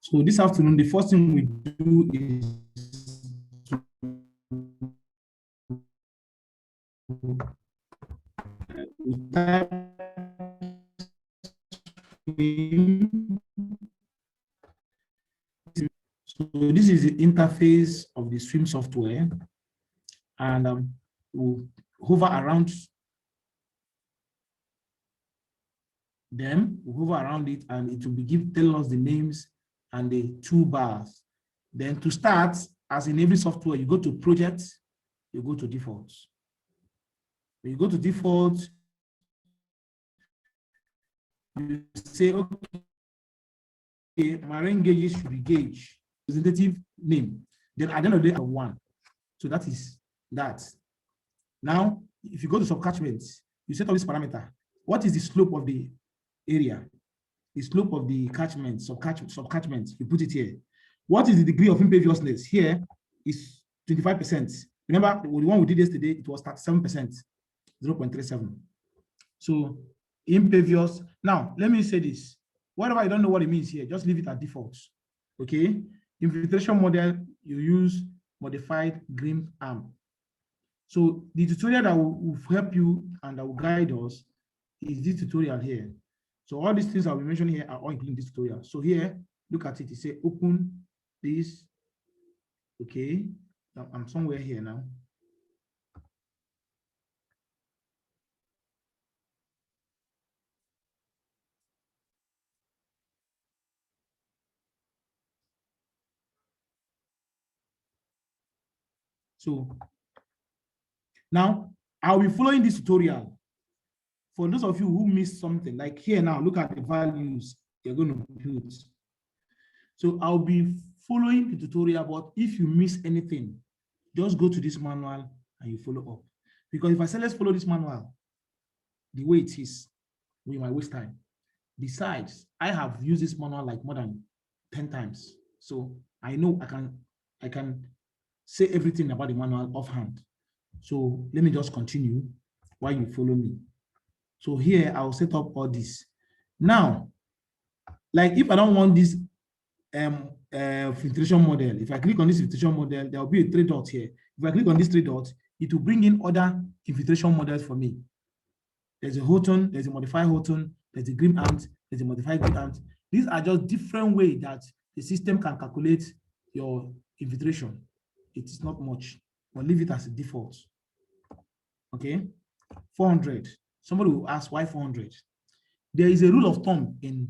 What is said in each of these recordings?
So this afternoon, the first thing we do is so this is the interface of the Swim software, and we'll hover around them, we'll hover around it, and it will tell us the names and the toolbars. Then to start, as in every software, you go to projects, you go to defaults. When you go to defaults, you say, okay, my rain gauges should be gauge, representative name. Then at the end of the day, I have one. So that is that. Now, if you go to subcatchments, you set up this parameter. What is the slope of the area? The slope of the catchment, subcatchment, you put it here. What is the degree of imperviousness? Here is 25%. Remember, the one we did yesterday, it was 37%, 0.37. So impervious. Now, let me say this. Whatever I don't know what it means here, just leave it at default. Okay? Infiltration model, you use modified green arm. So the tutorial that will help you and that will guide us is this tutorial here. So all these things I'll be mentioning here are all included in this tutorial. So here, look at it. It says open this. Okay. Now I'm somewhere here now. So now I'll be following this tutorial. For those of you who missed something, like here now, look at the values you're going to impute. So I'll be following the tutorial, but if you miss anything, just go to this manual and you follow up. Because if I say, let's follow this manual, the way it is, we might waste time. Besides, I have used this manual like more than 10 times. So I know I can say everything about the manual offhand. So let me just continue while you follow me. So here I'll set up all this. Now, like if I don't want this filtration model, if I click on this filtration model, there will be a 3 dots here. If I click on these 3 dots, it will bring in other infiltration models for me. There's a Houghton, there's a modified Houghton, there's a green ant, there's a modified green ant. These are just different ways that the system can calculate your infiltration. It is not much, but leave it as a default. Okay, 400. Somebody will ask why 400. There is a rule of thumb in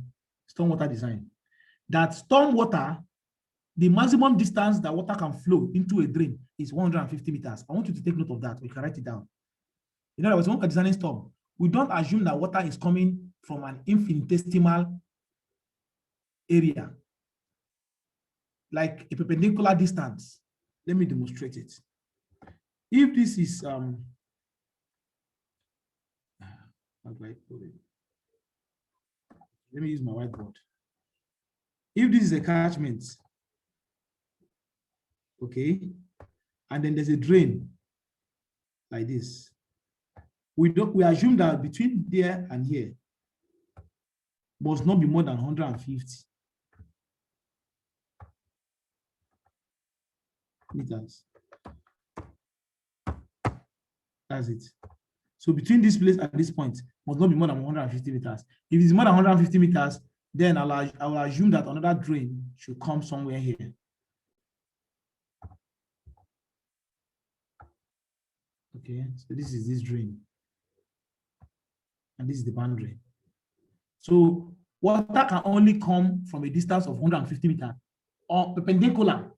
stormwater design that stormwater, the maximum distance that water can flow into a drain is 150 meters. I want you to take note of that. We can write it down. In other words, when we're designing storm, we don't assume that water is coming from an infinitesimal area, like a perpendicular distance. Let me demonstrate it. If this is how do I put it? Let me use my whiteboard. If this is a catchment, okay, and then there's a drain like this, we assume that between there and here must not be more than 150 meters. That's it. So between this place and this point must not be more than 150 meters. If it's more than 150 meters, then I'll assume that another drain should come somewhere here. Okay, so this is this drain. And this is the boundary. So water can only come from a distance of 150 meters or perpendicular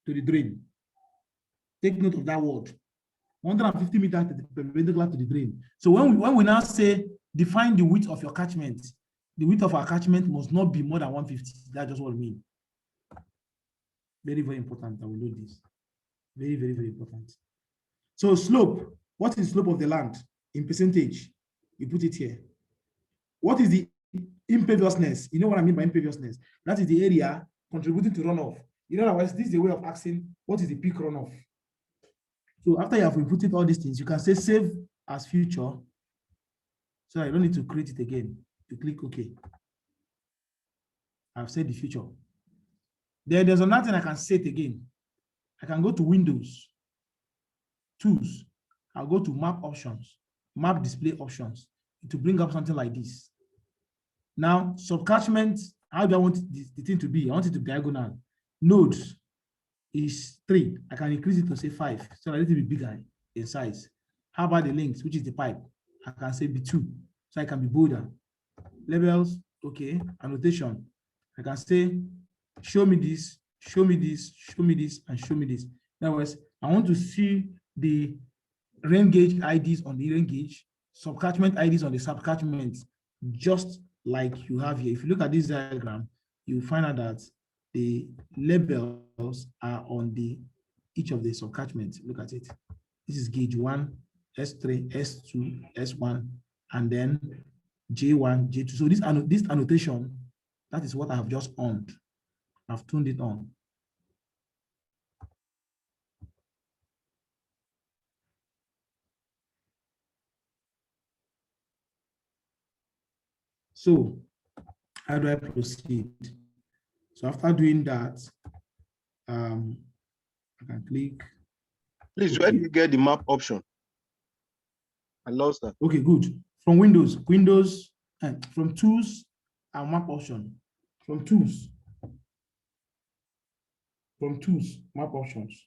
to the drain. Take note of that word. 150 meters perpendicular to the drain. So when we now say define the width of your catchment, the width of our catchment must not be more than 150. That's just what I mean. Very, very important that we know this. Very, very, very important. So slope, what is the slope of the land in percentage? You put it here. What is the imperviousness? You know what I mean by imperviousness? That is the area contributing to runoff. In other words, this is the way of asking what is the peak runoff. So after you have inputted all these things, you can say save as future. So I don't need to create it again. You click OK. I've said the future. There's another thing I can set again. I can go to Windows, Tools. I'll go to Map Options, Map Display Options to bring up something like this. Now, subcatchment, how do I want the thing to be? I want it to be diagonal. Nodes is 3. I can increase it to say 5, so that it will be bigger in size. How about the links, which is the pipe? I can say be 2, so I can be bolder. Labels, okay. Annotation, I can say show me this, show me this, show me this, and show me this. In other words, I want to see the rain gauge IDs on the rain gauge, subcatchment IDs on the subcatchment, just like you have here. If you look at this diagram, you find out that the labels are on each of the subcatchments. Look at it. This is gauge 1, S3, S2, S1, and then J1, J2. So this annotation, that is what I have just on. I've turned it on. So how do I proceed? So after doing that, I can click. Please, okay. Where do you get the map option? I lost that. Okay, good. From Windows, from Tools and Map Option. From Tools, Map Options.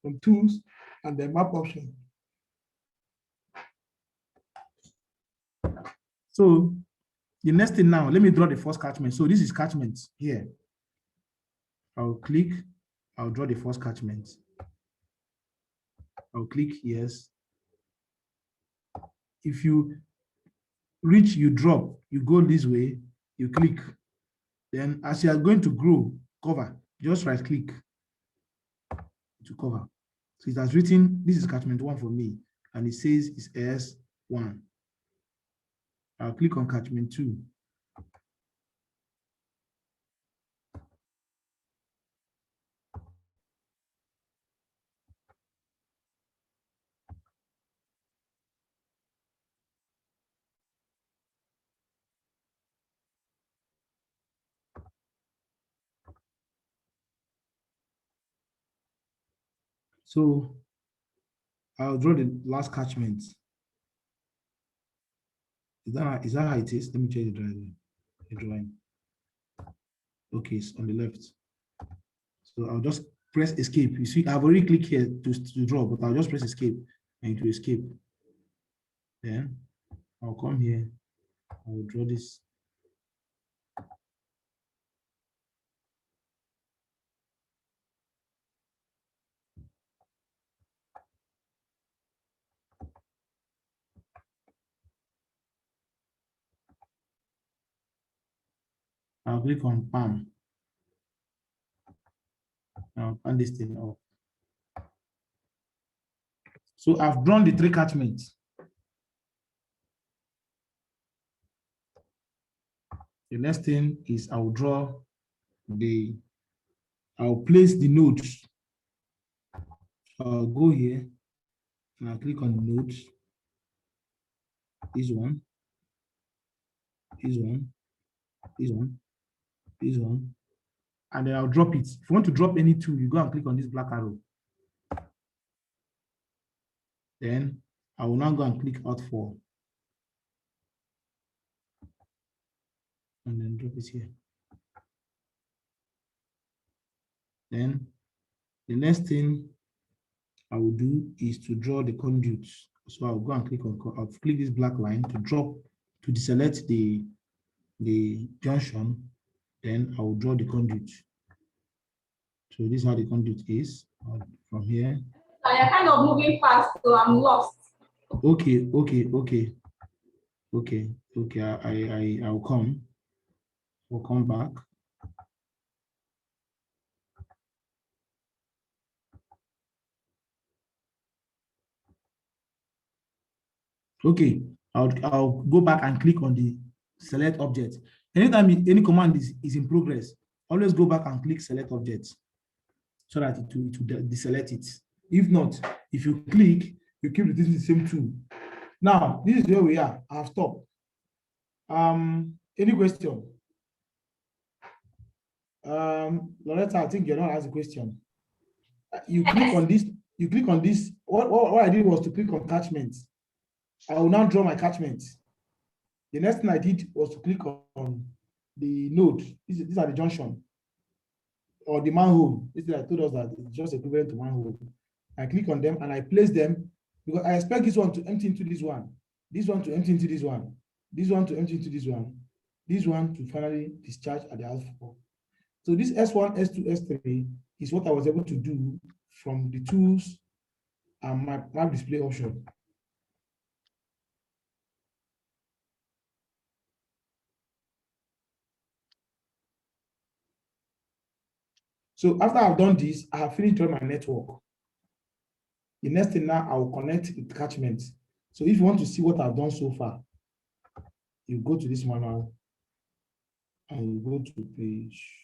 From Tools and then Map Option. So the next thing now, let me draw the first catchment. So this is catchment here. I'll click, I'll draw the first catchment. I'll click yes. If you reach, you drop, you go this way, you click. Then as you are going to grow, cover, just right click to cover. So it has written, this is catchment 1 for me, and it says it's S1. I'll click on catchment 2. So I'll draw the last catchment. Is that how it is? Let me change the drawing. Okay, it's on the left. So I'll just press escape. You see, I've already clicked here to draw, but I'll just press escape and it will escape. Then I'll come here. I'll draw this. I'll click on palm. I'll pan this thing off. So I've drawn the 3 catchments. The next thing is I'll place the nodes. I'll go here and I'll click on the nodes. This one, this one, this one, this one, and then I'll drop it. If you want to drop any 2, you go and click on this black arrow. Then I will now go and click Alt 4. And then drop it here. Then the next thing I will do is to draw the conduit. So I'll go and I'll click this black line to deselect the junction. Then I will draw the conduit. So this is how the conduit is from here. You're kind of moving fast, so I'm lost. Okay. I'll come back. Okay, I'll go back and click on the select object. Anytime any command is in progress, always go back and click select object so that it will deselect it. If not, if you click, you keep using the same tool, Now, this is where we are. I have stopped. Any question? Loretta, I think you're not asking a question. You click on this. You click on this. What I did was to click on catchment. I will now draw my catchment. The next thing I did was to click on the node. These are the junction or the manhole. This is I told us that it's just equivalent to manhole. I click on them and I place them because I expect this one to empty into this one to empty into this one to empty into this one to finally discharge at the outflow. So this S1, S2, S3 is what I was able to do from the tools and my map display option. So after I've done this, I have finished drawing my network. The next thing now, I will connect the catchment. So if you want to see what I've done so far, you go to this manual and you go to page.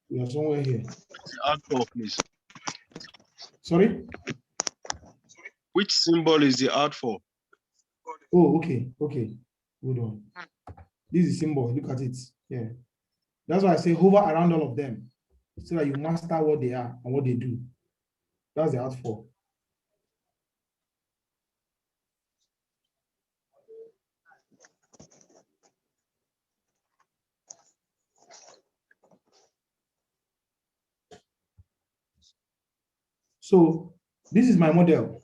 We are somewhere here. Add for, please. Sorry? Which symbol is the add for? Oh, okay, okay. Hold on. This is symbol. Look at it. Yeah. That's why I say hover around all of them so that you master what they are and what they do. That's the add for. So this is my model.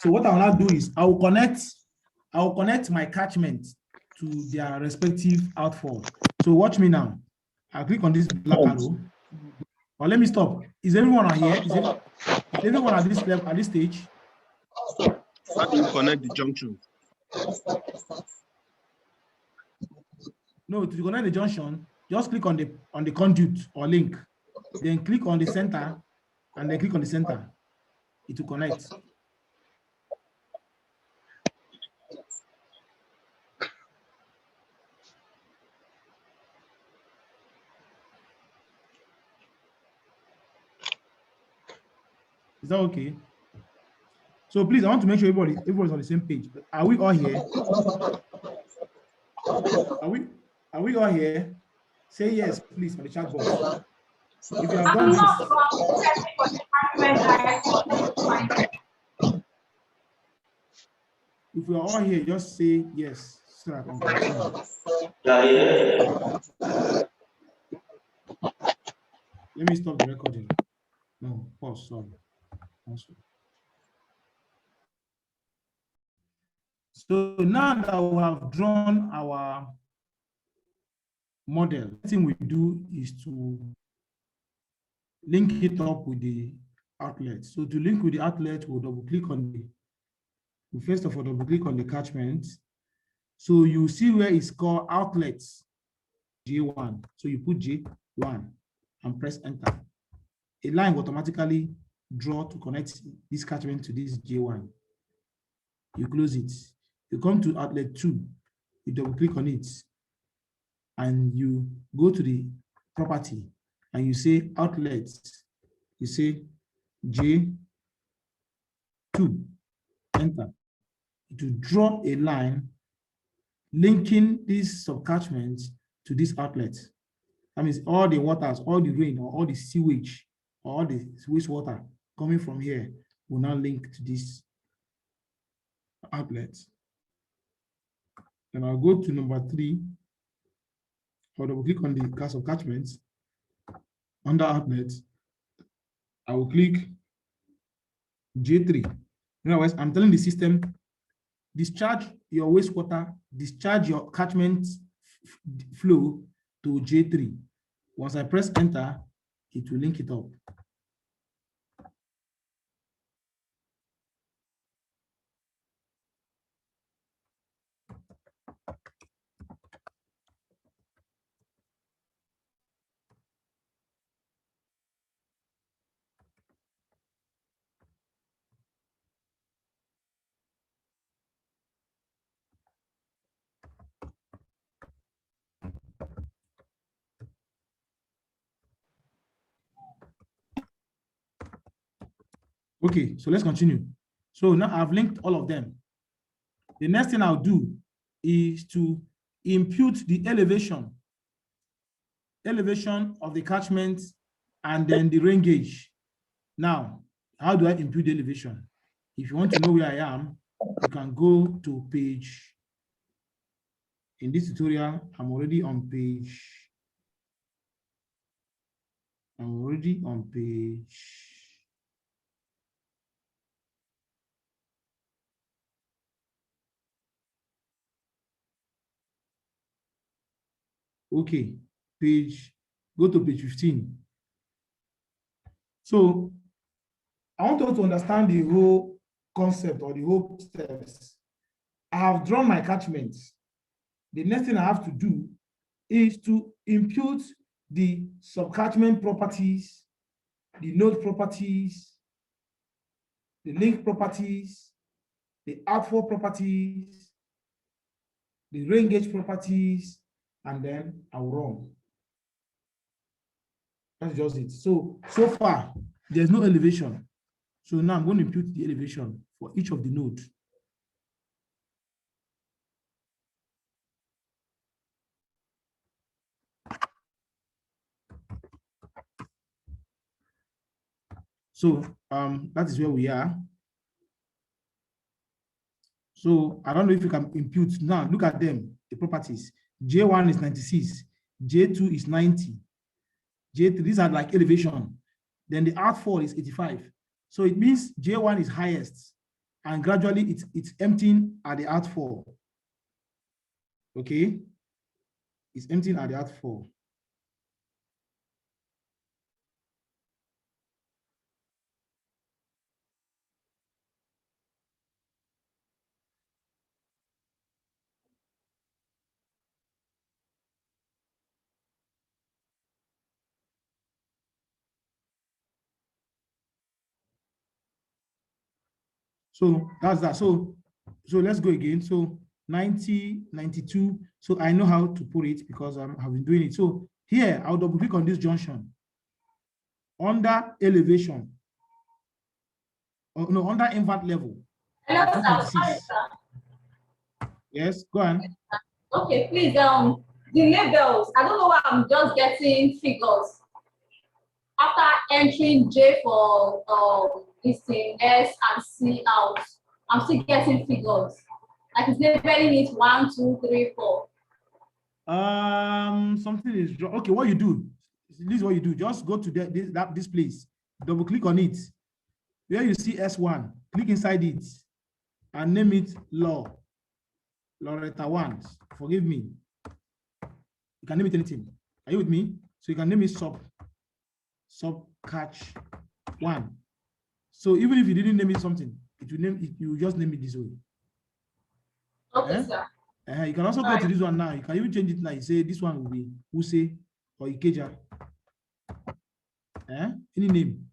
So what I will now do is I will connect my catchment to their respective outfall. So watch me now. I'll click on this black arrow. Or let me stop. Is everyone here? Is everyone at this level, at this stage? How do you connect the junction? No, to connect the junction, just click on the conduit or link. Then click on the center and then click on the center. It will connect. Is that okay? So please, I want to make sure everybody's on the same page. Are we all here? Are we all here? Say yes, please, on the chat box. If you have done this. If we are all here, just say yes. So I can continue. Let me stop the recording. No, pause, sorry. Also. So now that we have drawn our model, the thing we do is to link it up with the outlet. So to link with the outlet, we'll double click on first of all, double click on the catchment. So you see where it's called outlets, J1. So you put J1 and press enter. A line will automatically draw to connect this catchment to this J1. You close it. You come to outlet 2, you double click on it, and you go to the property and you say outlets. You say J2, enter. To draw a line linking this subcatchment to this outlet. That means all the waters, all the rain, or all the sewage, or all the wastewater coming from here will now link to this outlet. And I'll go to number 3. I'll double click on the class of catchments. Under outlet, I will click J3. In other words, I'm telling the system, discharge your wastewater, discharge your catchment flow to J3. Once I press enter, it will link it up. Okay, so let's continue. So now I've linked all of them. The next thing I'll do is to impute the elevation of the catchment and then the rain gauge. Now, how do I impute the elevation? If you want to know where I am, you can go to page. In this tutorial, I'm already on page. Okay, go to page 15. So I want you to understand the whole concept or the whole steps. I have drawn my catchment. The next thing I have to do is to impute the subcatchment properties, the node properties, the link properties, the outflow properties, the rain gauge properties, and then I'll run. That's just it. So far, there's no elevation. So now I'm going to impute the elevation for each of the nodes. So that is where we are. So I don't know if you can impute. Now look at them, the properties. J1 is 96, J2 is 90, J3, these are like elevation. Then the outfall is 85. So it means J1 is highest and gradually it's emptying at the outfall. Okay, it's emptying at the outfall. So that's that. So let's go again. So 90, 92. So I know how to put it because I've been doing it. So here I'll double click on this junction under elevation. Oh, no, under invert level. Hello, sir. Sorry, sir. Yes, go on. Okay, please, the labels, I don't know why I'm just getting figures. After entering J for this thing, S and C out, I'm still getting figures. Like it's labeling it 1, 2, 3, 4. Something is wrong. Okay, what you do, this is what you do. Just go to this place, double click on it. Where you see S1, click inside it and name it Loretta 1. Forgive me. You can name it anything. Are you with me? So you can name it catch 1. So even if you didn't name it something, it will name it, you just name it this way. Okay, sir. You can also go to this one now. You can even change it now. You say this one will be Use or Ikeja. Any name.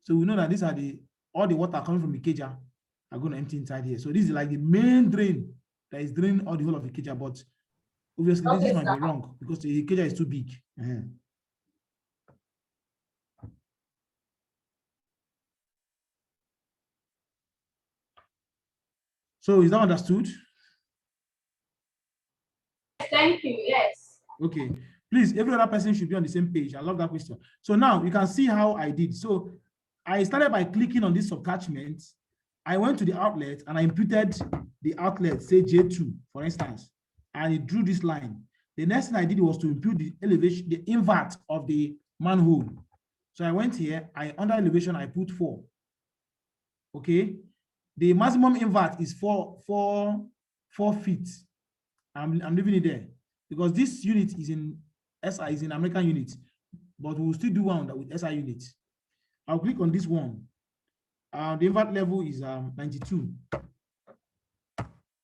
So we know that these are all the water coming from Ikeja are going to empty inside here. So this is like the main drain that is draining all the whole of Ikeja. But obviously this might be wrong because the Ikeja is too big. So is that understood? Thank you. Yes. Okay. Please, every other person should be on the same page. I love that question. So now you can see how I did. So I started by clicking on this subcatchment. I went to the outlet and I imputed the outlet, say J2, for instance, and it drew this line. The next thing I did was to impute the elevation, the invert of the manhole. So I went here, under elevation, I put 4. Okay. The maximum invert is 4 feet. I'm leaving it there because this unit is in SI, is in American units, but we'll still do one with SI units. I'll click on this one. The invert level is 92.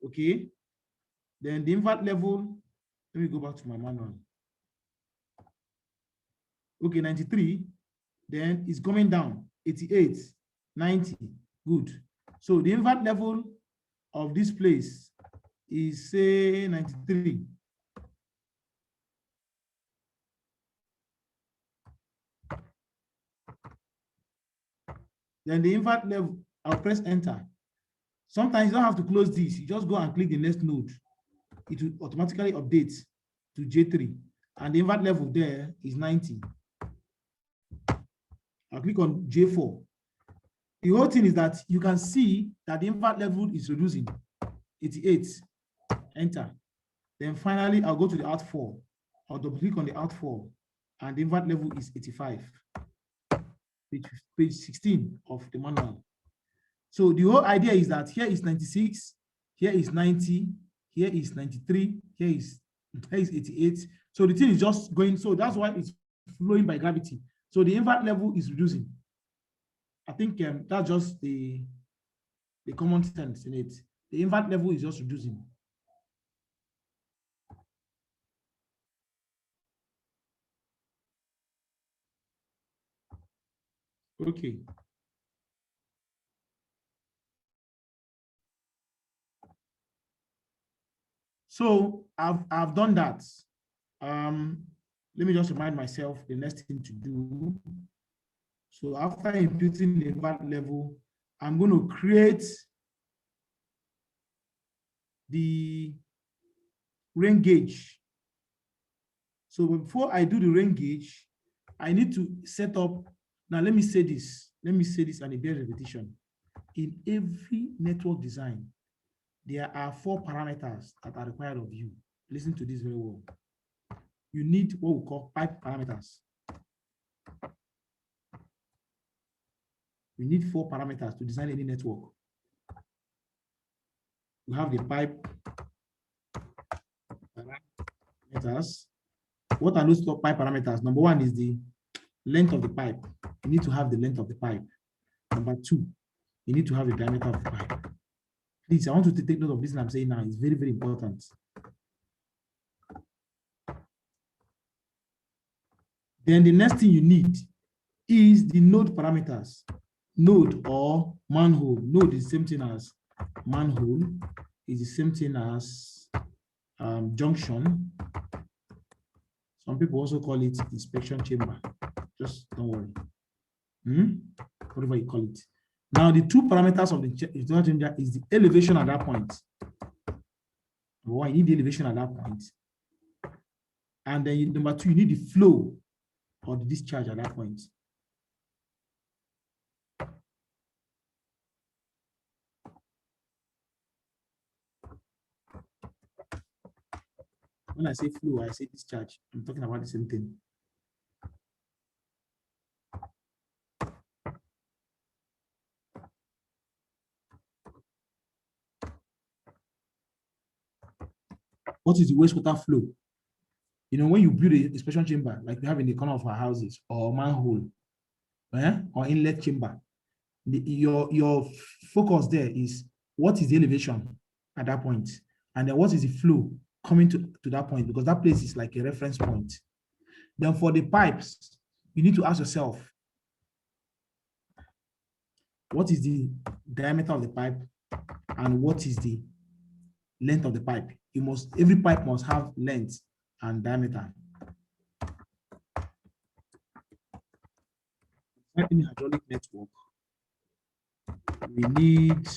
Okay. Then the invert level, let me go back to my manual. Okay, 93. Then it's coming down, 88, 90. Good. So the invert level of this place is, say, 93. Then the invert level, I'll press enter. Sometimes you don't have to close this. You just go and click the next node. It will automatically update to J3. And the invert level there is 90. I'll click on J4. The whole thing is that you can see that the invert level is reducing. 88. Enter. Then finally, I'll go to the Alt4. I'll double click on the Alt4. And the invert level is 85. Page 16 of the manual. So the whole idea is that here is 96, here is 90, here is 93, here is 88. So the thing is just going, so that's why it's flowing by gravity. So the invert level is reducing. I think that's just the common sense in it. The invert level is just reducing. Okay. So I've done that. Let me just remind myself the next thing to do. So after imputing the invert level, I'm going to create the rain gauge. So before I do the rain gauge, I need to set up. Now let me say this. Let me say this and it bears repetition. In every network design, there are 4 parameters that are required of you. Listen to this very well. You need what we call pipe parameters. You need 4 parameters to design any network. You have the pipe parameters. What are those pipe parameters? Number 1 is the length of the pipe. You need to have the length of the pipe. Number 2, you need to have the diameter of the pipe. Please, I want you to take note of this I'm saying now. It's very, very important. Then the next thing you need is the node parameters. Node or manhole. Node is the same thing as manhole, is the same thing as junction. Some people also call it inspection chamber. Just don't worry. Whatever you call it. Now, the 2 parameters of the inspection chamber is the elevation at that point. You need the elevation at that point. And then number 2, you need the flow or the discharge at that point. When I say flow, I say discharge. I'm talking about the same thing. What is the wastewater flow? You know, when you build a inspection chamber, like we have in the corner of our houses, or manhole, or inlet chamber, your focus there is what is the elevation at that point, and then what is the flow coming to that point, because that place is like a reference point. Then for the pipes, you need to ask yourself, what is the diameter of the pipe and what is the length of the pipe? Every pipe must have length and diameter. In a hydraulic network, we need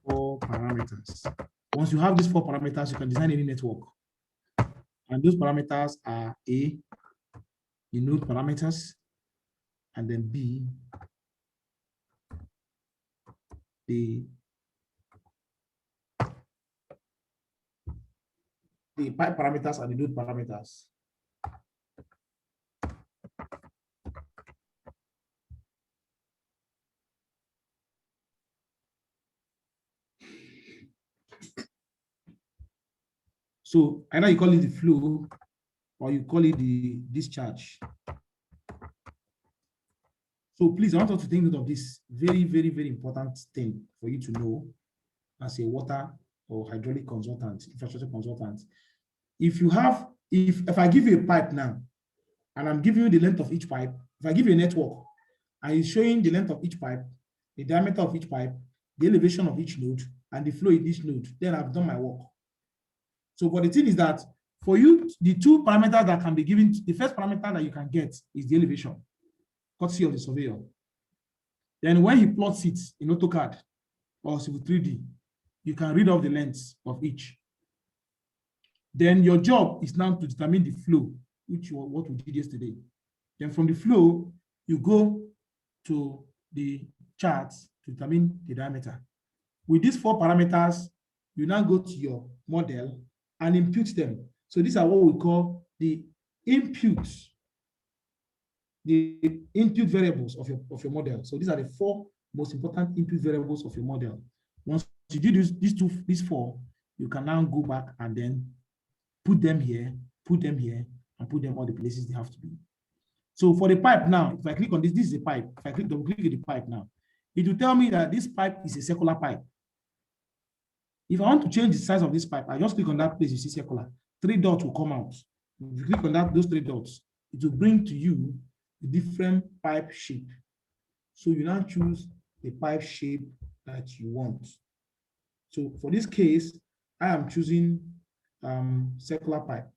4 parameters. Once you have these 4 parameters, you can design any network. And those parameters are A, the node parameters, and then B, the pipe parameters and the node parameters. So either you call it the flow or you call it the discharge. So please, I want you to take note of this very, very, very important thing for you to know as a water or hydraulic consultant, infrastructure consultant. If I give you a pipe now, and I'm giving you the length of each pipe, if I give you a network, and it's showing the length of each pipe, the diameter of each pipe, the elevation of each node, and the flow in each node, then I've done my work. So, but the thing is that for you, the 2 parameters that can be given, the first parameter that you can get is the elevation, courtesy of the surveyor. Then when he plots it in AutoCAD or Civil 3D, you can read off the lengths of each. Then your job is now to determine the flow, which was what we did yesterday. Then from the flow, you go to the charts to determine the diameter. With these 4 parameters, you now go to your model and impute them. So these are what we call the inputs, the input variables of your model. So these are the 4 most important input variables of your model. Once you do these 4, you can now go back and then put them here, and put them all the places they have to be. So for the pipe now, if I click on this, this is a pipe. If I double click the pipe now, it will tell me that this pipe is a circular pipe. If I want to change the size of this pipe, I just click on that place you see circular. 3 dots will come out. If you click on those 3 dots, it will bring to you the different pipe shape. So you now choose the pipe shape that you want. So for this case, I am choosing circular pipe.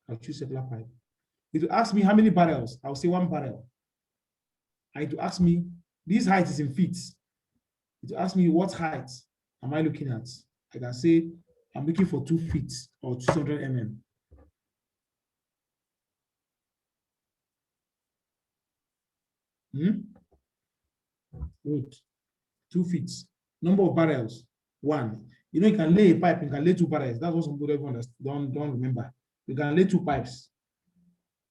I'll choose circular pipe. It will ask me how many barrels. I'll say 1 barrel. It will ask me, this height is in feet. It will ask me what height am I looking at? I can say I'm looking for 2 feet or 200 mm. Good. 2 feet. Number of barrels, 1. You know, you can lay a pipe, you can lay 2 barrels. That's what some people don't remember. You can lay 2 pipes.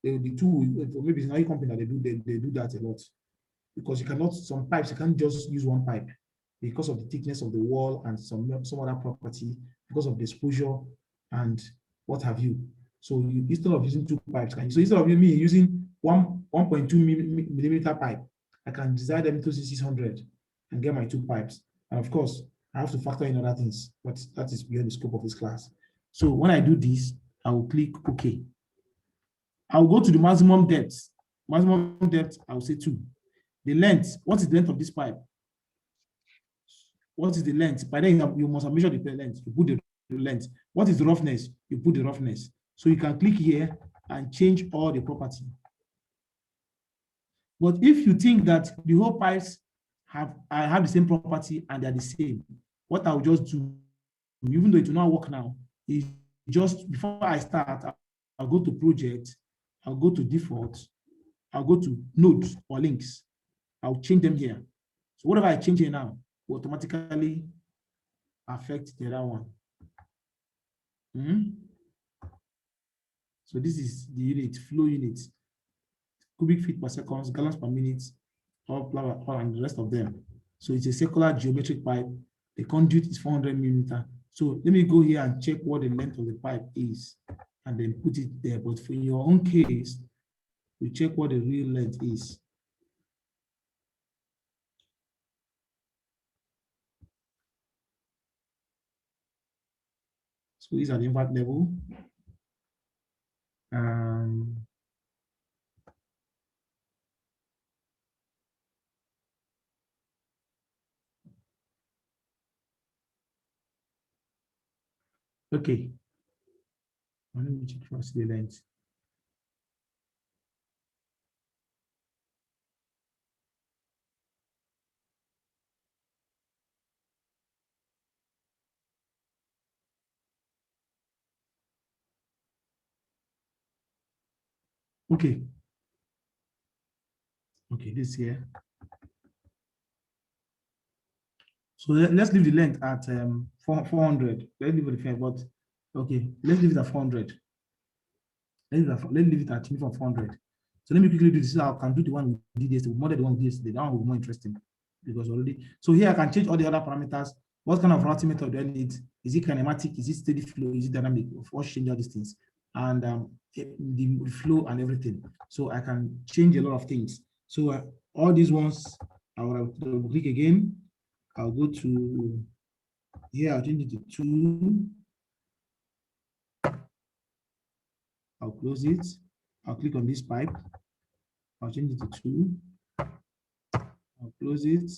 The 2, maybe it's another company that they do that a lot. Because you cannot, some pipes, you can't just use 1 pipe because of the thickness of the wall and some other property, because of the exposure and what have you. So instead of using 2 pipes, so instead of me using 1.2 millimeter pipe, I can design them into 600 and get my 2 pipes. And of course, I have to factor in other things, but that is beyond the scope of this class. So when I do this, I will click OK. I'll go to the maximum depth. Maximum depth, I'll say 2. The length, what is the length of this pipe? What is the length? By then you must have measured the length. You put the length. What is the roughness? You put the roughness. So you can click here and change all the property. But if you think that the whole pipes have the same property and they're the same, what I'll just do, even though it will not work now, is just before I start, I'll go to project, I'll go to default, I'll go to nodes or links. I'll change them here. So whatever I change here now will automatically affect the other one. So this is the unit, flow unit, cubic feet per second, gallons per minute, all blah, blah, blah, and the rest of them. So it's a circular geometric pipe. The conduit is 400 millimeter. So let me go here and check what the length of the pipe is and then put it there. But for your own case, we check what the real length is. So these are the invert level. Okay. Let me check first the length. Okay. Okay, this here. So let's leave the length at 400. Let's leave it at, but okay, let's leave it at 400. Let's leave it at 400. So let me quickly do this. I can do the one we did yesterday, more than the one we did yesterday. That one will be more interesting because already. So here I can change all the other parameters. What kind of routing method do I need? Is it kinematic? Is it steady flow? Is it dynamic? Of course, change all these things and the flow and everything. So I can change a lot of things. So all these ones, I will click again. I'll go to here. I'll change it to 2. I'll close it. I'll click on this pipe. I'll change it to 2. I'll close it.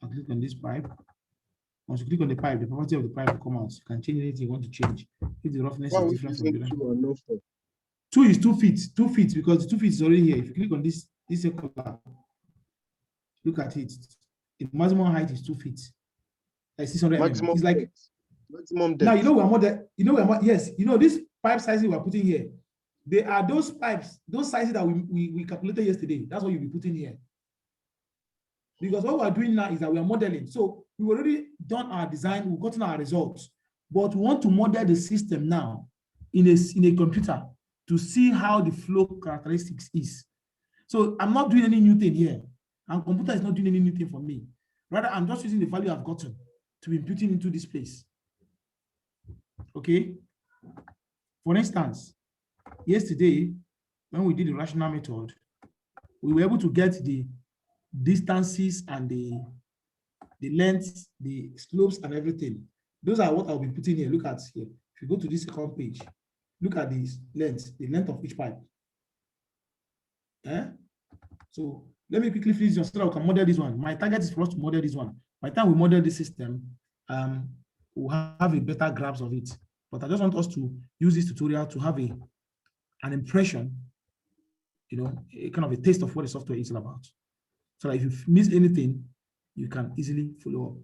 I'll click on this pipe. Once you click on the pipe, the property of the pipe will come out. You can change anything you want to change. If the roughness is different from the other. 2 is 2 feet. 2 feet because the 2 feet is already here. If you click on this circular, Look at it. The maximum height is 2 feet. 600 Maximum mm. It's like depth. Maximum depth. now yes, this pipe sizes we're putting here. They are those pipes, those sizes that we calculated yesterday. That's what you'll be putting here. Because what we're doing now is that we are modeling. So we've already done our design, we've gotten our results, but we want to model the system now in a computer to see how the flow characteristics is. So I'm not doing any new thing here, and computer is not doing any new thing for me. Rather, I'm just using the value I've gotten to be imputing into this place. Okay. For instance, yesterday, when we did the rational method, we were able to get the distances and the lengths, the slopes and everything. Those are what I'll be putting here. Look at here. If you go to this second page, look at these lengths, the length of each pipe. So let me quickly finish this so that we can model this one. My target is for us to model this one. By the time we model this system, we'll have a better grasp of it. But I just want us to use this tutorial to have an impression, a kind of a taste of what the software is all about. So that if you miss anything, you can easily follow up.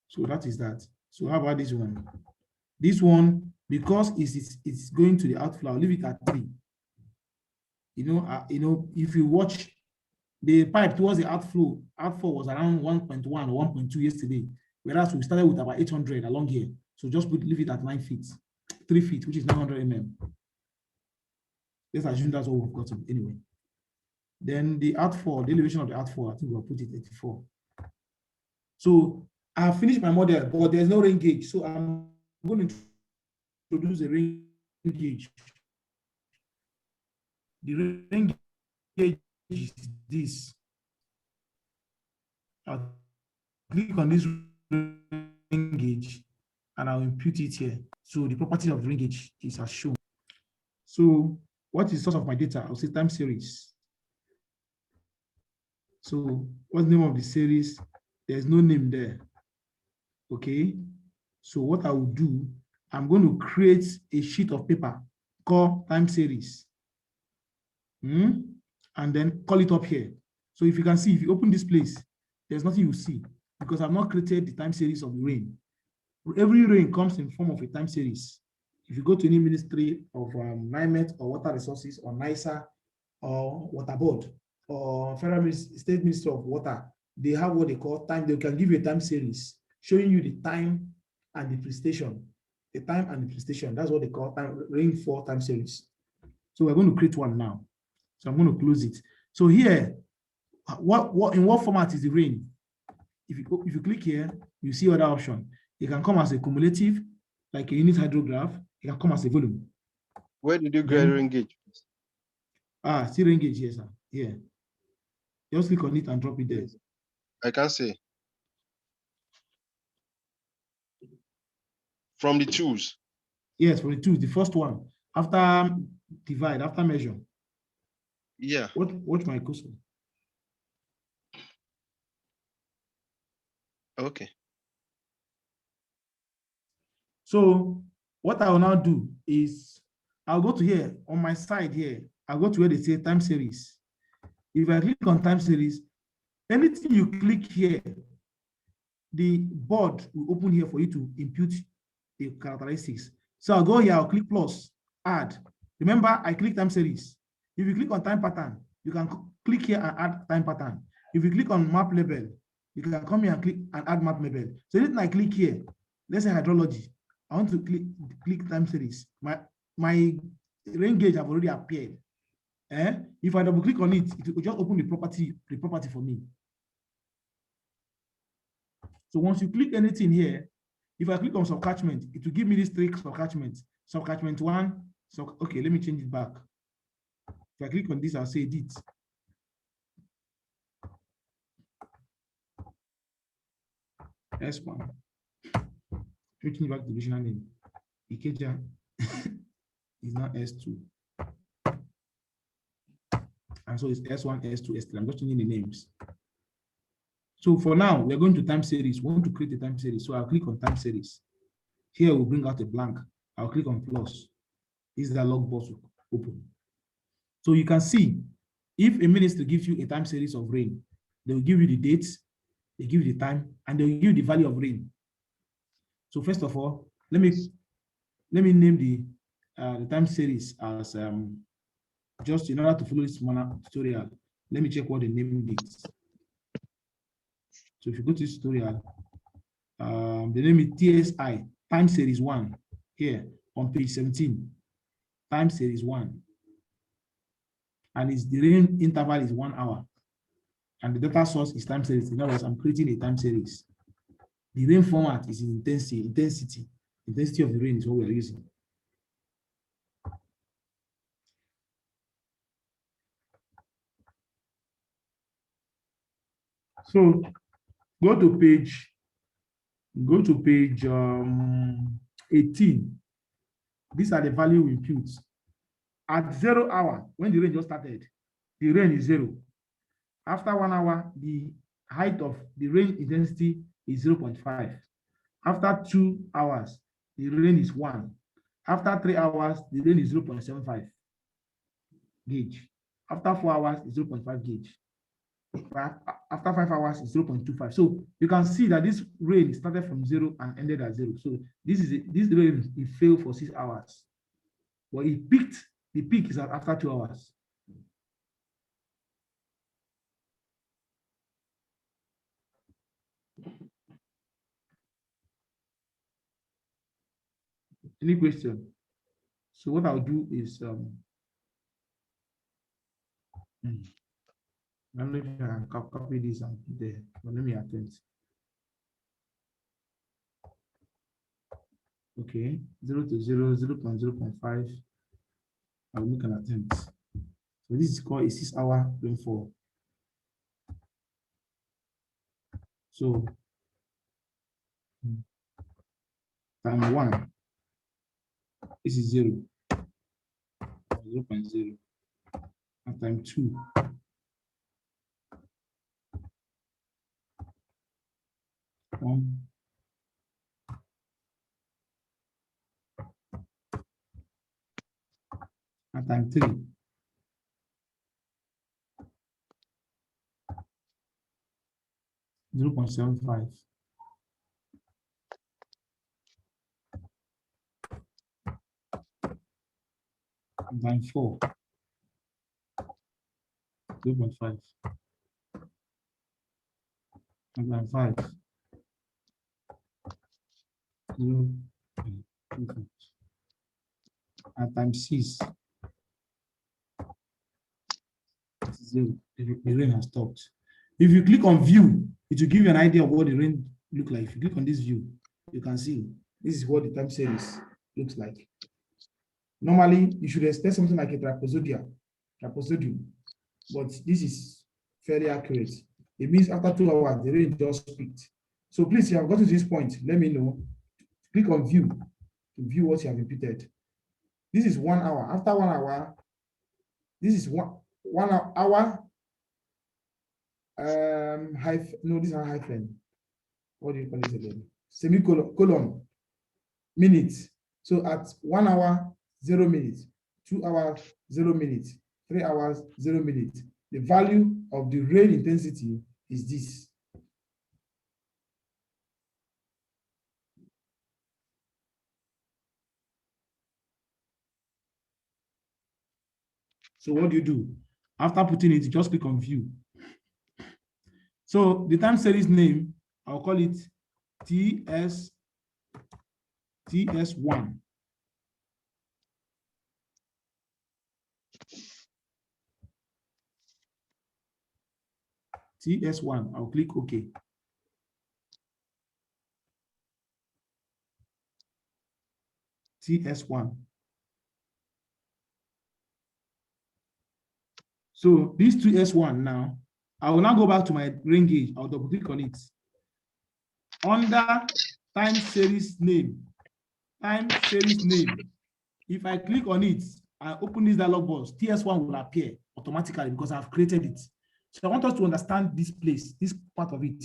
So that is that. So how about this one? This one, because it's going to the outflow, I'll leave it at 3. If you watch the pipe towards the outflow was around 1.1 or 1.2 yesterday, whereas we started with about 800 along here. So just leave it at 9 feet, 3 feet, which is 900 mm. Let's assume that's what we've gotten anyway. Then the outfall, the elevation of the outfall, I think we'll put it at 84. So I have finished my model, but there's no rain gauge. So I'm going to introduce a rain gauge. The rain gauge is this. I'll click on this rain gauge and I'll impute it here. So the property of the rain gauge is as shown. So what is the source of my data? I'll say time series. So what's the name of the series? There's no name there. Okay. So what I will do, I'm going to create a sheet of paper called time series. And then call it up here. So if you can see, if you open this place, there's nothing you see because I've not created the time series of the rain. Every rain comes in form of a time series. If you go to any ministry of NIMET or Water Resources or NISA or Water Board or Federal State Ministry of Water, they have what they call time. They can give you a time series showing you the time and the precipitation. The time and the precipitation. That's what they call time rainfall time series. So we're going to create one now. So I'm going to close it. So here, in what format is the rain? If you click here, you see other option. It can come as a cumulative, like a unit hydrograph. It can come as a volume. Where did you get rain gauge? See rain gauge here, sir. Here. Just click on it and drop it there. I can see. From the tools. Yes, from the tools. The first one. After divide, after measure. Yeah. Watch my cursor. Okay. So what I will now do is I'll go to here on my side here. I'll go to where they say time series. If I click on time series, anything you click here, the board will open here for you to impute the characteristics. So I'll go here, I'll click plus, add. Remember, I click time series. If you click on time pattern, you can click here and add time pattern. If you click on map label, you can come here and click and add map label. So anything I click here, let's say hydrology, I want to click time series. My rain gauge have already appeared. If I double click on it, it will just open the property for me. So once you click anything here, if I click on subcatchment, it will give me these 3 subcatchments. Subcatchment 1, so okay, let me change it back. If I click on this, I'll say edit. S1. Switching back to the divisional name. Ikeja is now S2. And so it's S1, S2, S3. I'm just changing the names. So for now, we're going to time series. We want to create a time series. So I'll click on time series. Here we'll bring out a blank. I'll click on plus. This is the log box. open. So you can see if a ministry gives you a time series of rain, they will give you the dates, they give you the time, and they will give you the value of rain. So first of all, let me name the time series as just in order to follow this tutorial. Let me check what the name is. So if you go to this tutorial, the name is TSI, time series 1, here on page 17, time series 1. And the rain interval is 1 hour. And the data source is time series. In other words, I'm creating a time series. The rain format is in intensity. Intensity of the rain is what we are using. So go to page 18. These are the value we impute. At 0 hour, when the rain just started, the rain is 0. After 1 hour, the height of the rain intensity is 0.5. After 2 hours, the rain is 1. After 3 hours, the rain is 0.75 gauge. After 4 hours, it's 0.5 gauge. After 5 hours, it's 0.25. So you can see that this rain started from 0 and ended at 0. So this rain, it failed for 6 hours. But it peaked. The peak is after 2 hours. Any question? So what I'll do is I don't know if I can copy this and put there, but let me attempt. Okay, 0 to 0, 0.0.5. I'll make an attempt. So this is called a 6-hour rainfall. So time 1, this is 0, 0.0. And time 2, and time 3, 0.75. And time 4, 0.5. And time 5, 0.25. And time 6, 0. The rain has stopped. If you click on view, it will give you an idea of what the rain look like. If you click on this view, you can see this is what the time series looks like. Normally, you should expect something like a trapezoidal, but this is fairly accurate. It means after 2 hours, the rain just peaked. So please, if you have got to this point, let me know. Click on view to view what you have imputed. This is 1 hour. After 1 hour, this is one hour. No, this is not hyphen. What do you call this again? Semicolon, minutes. So at 1 hour, 0 minutes, 2 hours, 0 minutes, 3 hours, 0 minutes. The value of the rain intensity is this. So what do? After putting it, just click on view. So the time series name, I'll call it TS1. TS1, I'll click OK. TS1. So this TS1 now, I will now go back to my rain gauge. I'll double click on it. Under time series name, if I click on it, I open this dialog box, TS1 will appear automatically because I've created it. So I want us to understand this place, this part of it.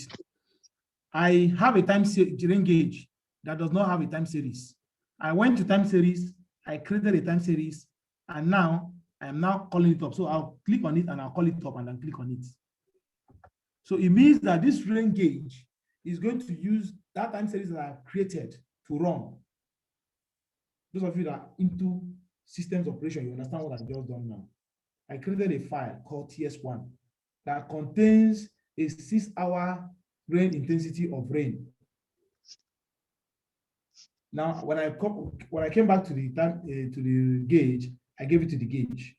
I have a time rain gauge that does not have a time series. I went to time series, I created a time series, And now I am now calling it up. So I'll click on it and I'll call it up and then click on it. So it means that this rain gauge is going to use that time series that I've created to run. Those of you that are into systems operation, you understand what I've just done now. I created a file called TS1 that contains a 6-hour rain intensity of rain. Now, when I came back to the time to the gauge, I gave it to the gauge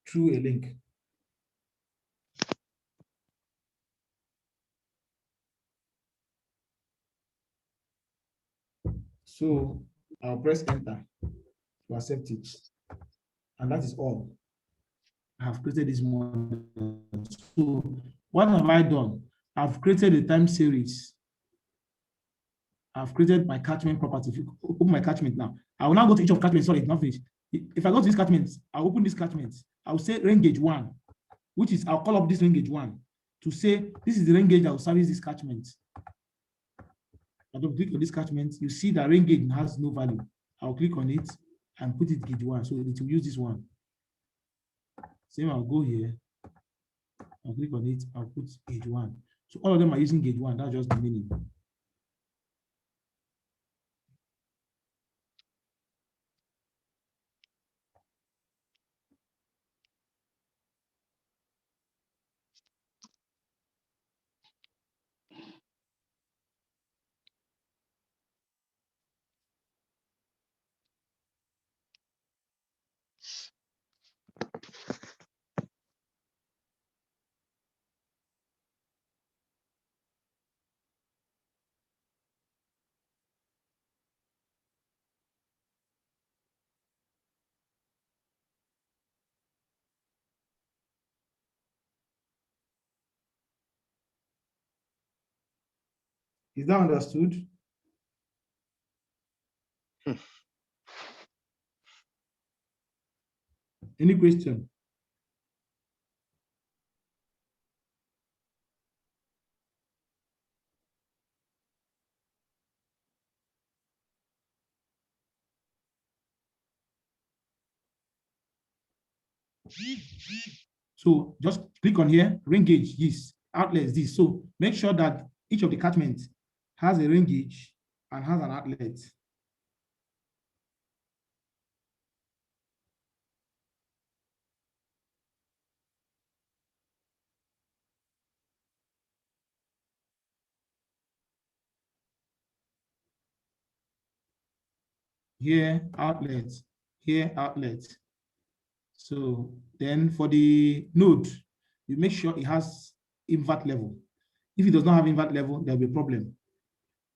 through a link. So I'll press enter to accept it. And that is all. I have created this model. So what have I done? I've created a time series. I've created my catchment property. If you open my catchment now, I will now go to each of catchments. Sorry, it's not finished. If I go to this catchment, I'll open this catchment. I'll say rain gauge 1, which is I'll call up this rain gauge 1 to say this is the rain gauge that will service this catchment. I don't click on this catchment. You see that rain gauge has no value. I'll click on it and put it gauge 1. So it will use this one. Same, I'll go here. I'll click on it. I'll put gauge 1. So all of them are using gauge 1. That's just the meaning. Is that understood? Any question? So just click on here, rain gauge this, outlets this. So make sure that each of the catchments has a rain gauge and has an outlet. Here, outlet, here, outlet. So then for the node, you make sure it has invert level. If it does not have invert level, there'll be a problem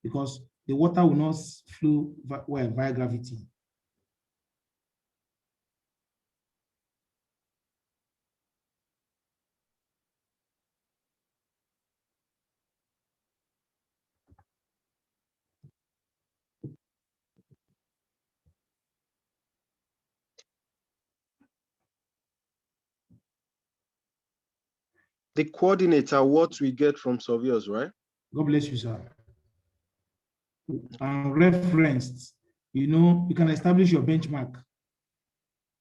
because the water will not flow well via gravity. The coordinates are what we get from surveyors, right? God bless you, sir. And referenced, you can establish your benchmark.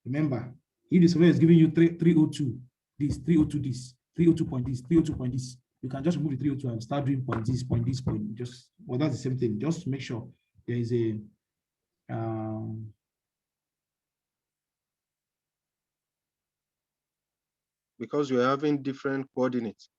Remember, if the surveyor is giving you 302, this, 302, this, 302 point this, 302 point this, you can just remove the 302 and start doing point this, point this, point. Just, well, that's the same thing. Just to make sure there is a, Because you're having different coordinates.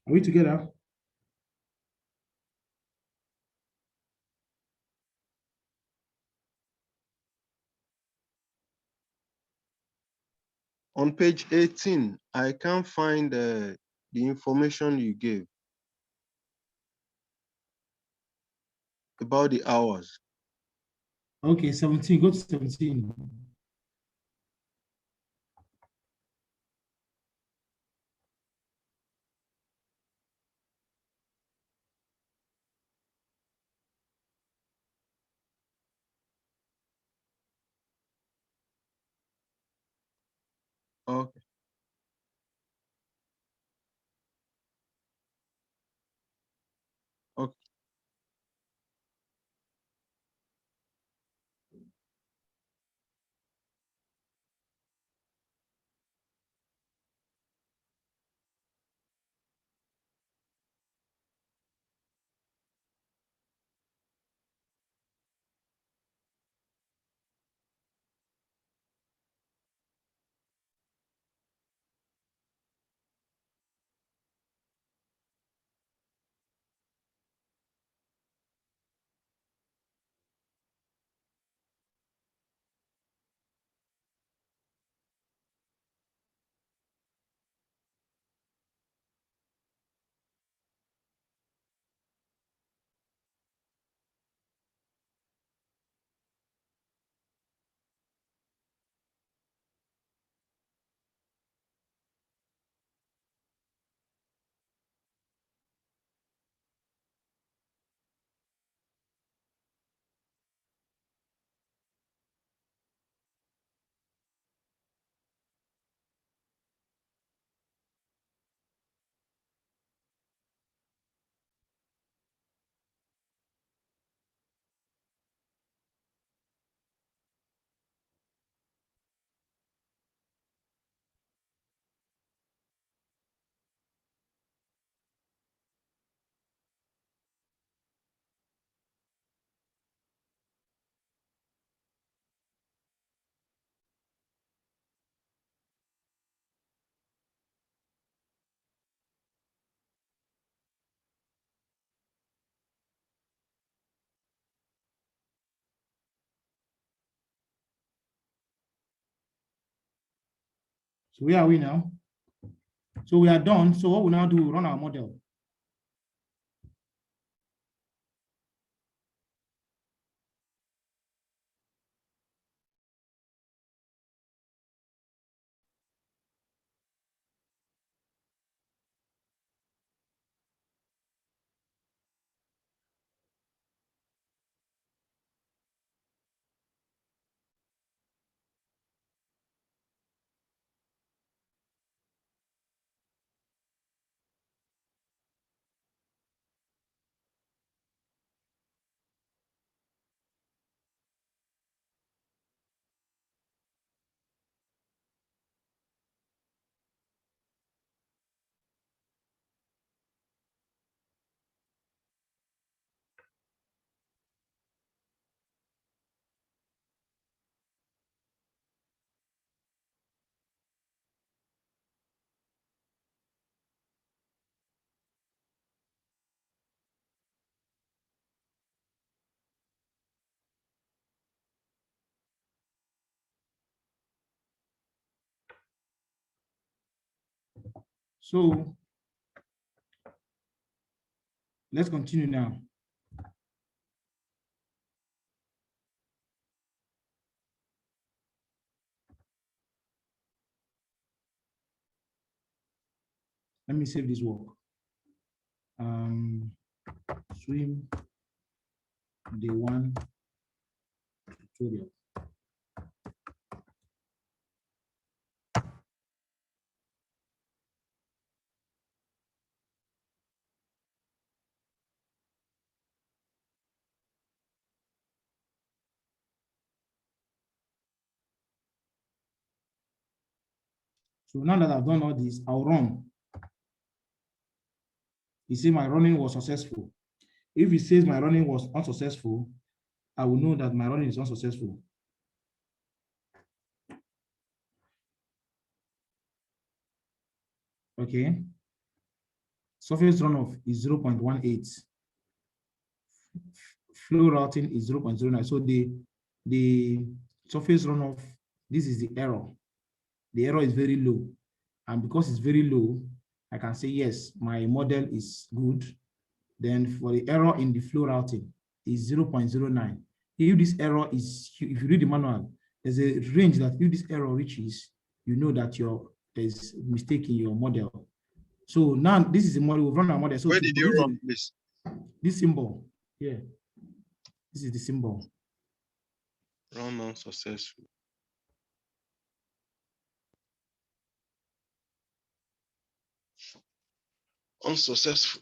Are we together? On page 18, I can't find the information you gave about the hours. Okay, 17. Go to 17. Okay. Okay. So where are we now? So we are done. So what we now do, run our model. So let's continue now. Let me save this work. Swim day 1 tutorial. So now that I've done all this, I'll run. He said my running was successful. If he says my running was unsuccessful, I will know that my running is unsuccessful. Okay. Surface runoff is 0.18. Flow routing is 0.09. So the surface runoff, this is the error. The error is very low. And because it's very low, I can say, yes, my model is good. Then for the error in the flow routing is 0.09. If this error is, if you read the manual, there's a range that if this error reaches, you know that there's mistake in your model. So now this is the model, we've run our model. So where did you run this? This symbol here, this is the symbol. Run unsuccessful. Unsuccessful.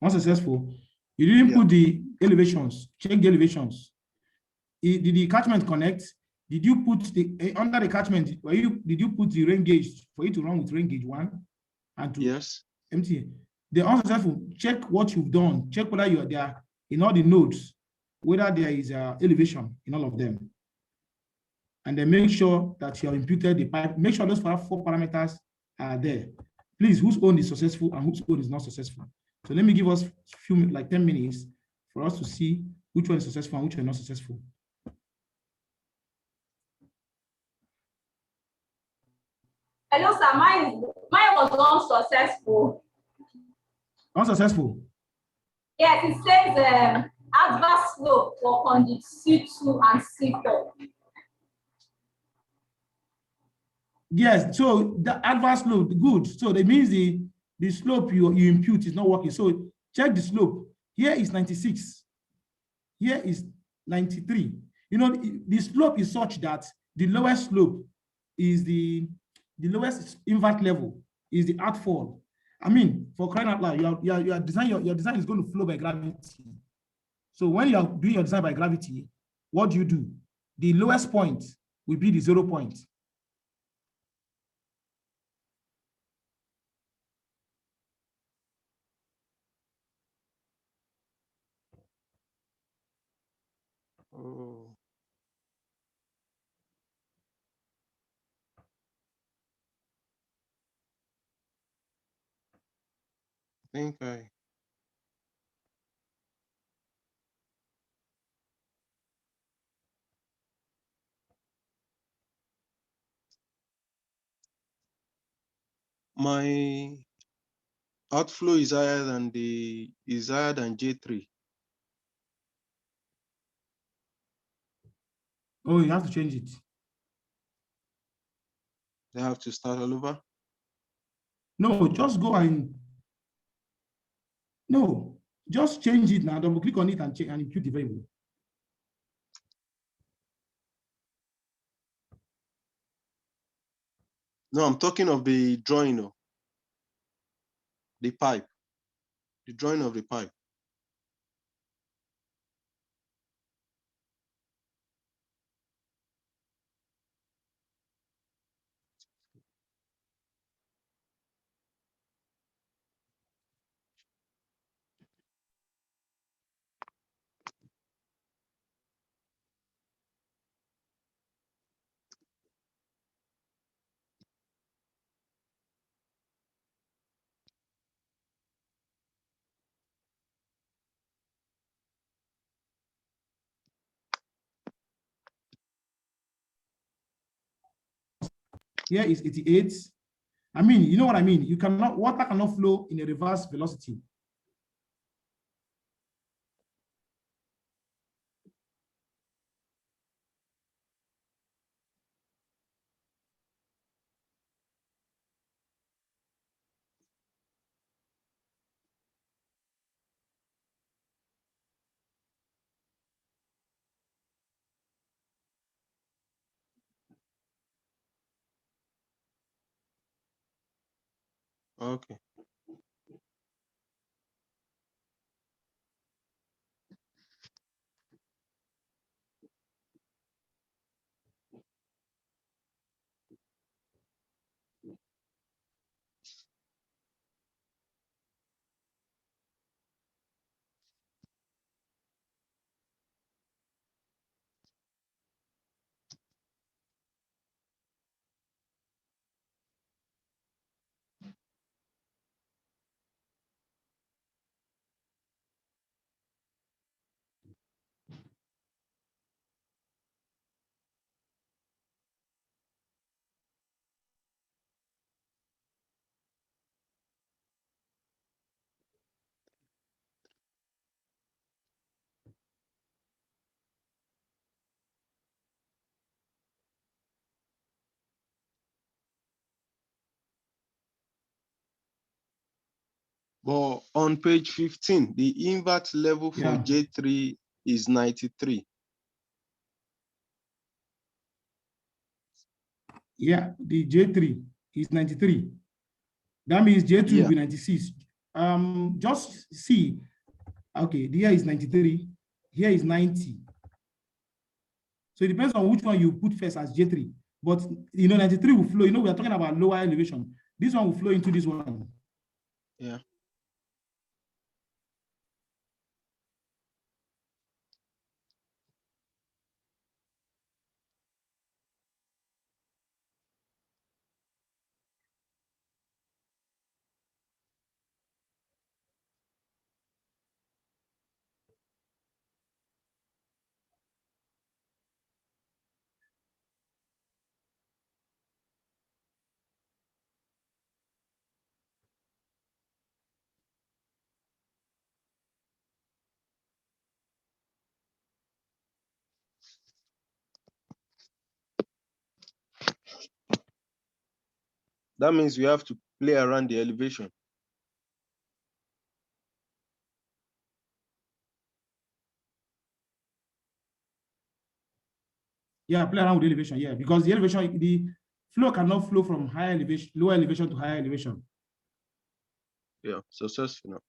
Unsuccessful. You didn't put the elevations, check the elevations. Did the catchment connect? Did you put the under the catchment? Did you put the rain gauge for it to run with rain gauge 1 and to Yes. empty? The unsuccessful. Check what you've done. Check whether you are there in all the nodes, whether there is elevation in all of them, and then make sure that you have imputed the pipe. Make sure those 4 parameters are there. Please, whose own is successful and whose own is not successful? So let me give us a few, like 10 minutes for us to see which one is successful and which one is not successful. Hello, sir. Mine was unsuccessful. Unsuccessful. Yes, it says adverse slope for conduit C2 and C4. Yes, so the adverse slope, good. So that means the slope you impute is not working. So check the slope. Here is 96. Here is 93. You know, the slope is such that the lowest slope is the lowest invert level is the outfall. I mean, for crying out loud, your design is going to flow by gravity. So when you are doing your design by gravity, what do? The lowest point will be the 0 point. Oh. I think my outflow is higher than J3. Oh, you have to change it. They have to start all over. No, just go and no, just change it now. Double click on it and check and impute the variable. No, I'm talking of the drawing of the pipe. The drawing of the pipe. Here is 88. I mean, you know what I mean? Water cannot flow in a reverse velocity. Okay. But on page 15, the invert level for Yeah. J3 is 93. Yeah, the J3 is 93. That means J2 will Yeah. be 96. Just see. Okay, here is 93. Here is 90. So it depends on which one you put first as J3. But 93 will flow. We are talking about lower elevation. This one will flow into this one. Yeah. That means we have to play around the elevation. Yeah, play around with the elevation. Yeah, because the elevation, the flow cannot flow from higher elevation, lower elevation to higher elevation. Yeah, successful now.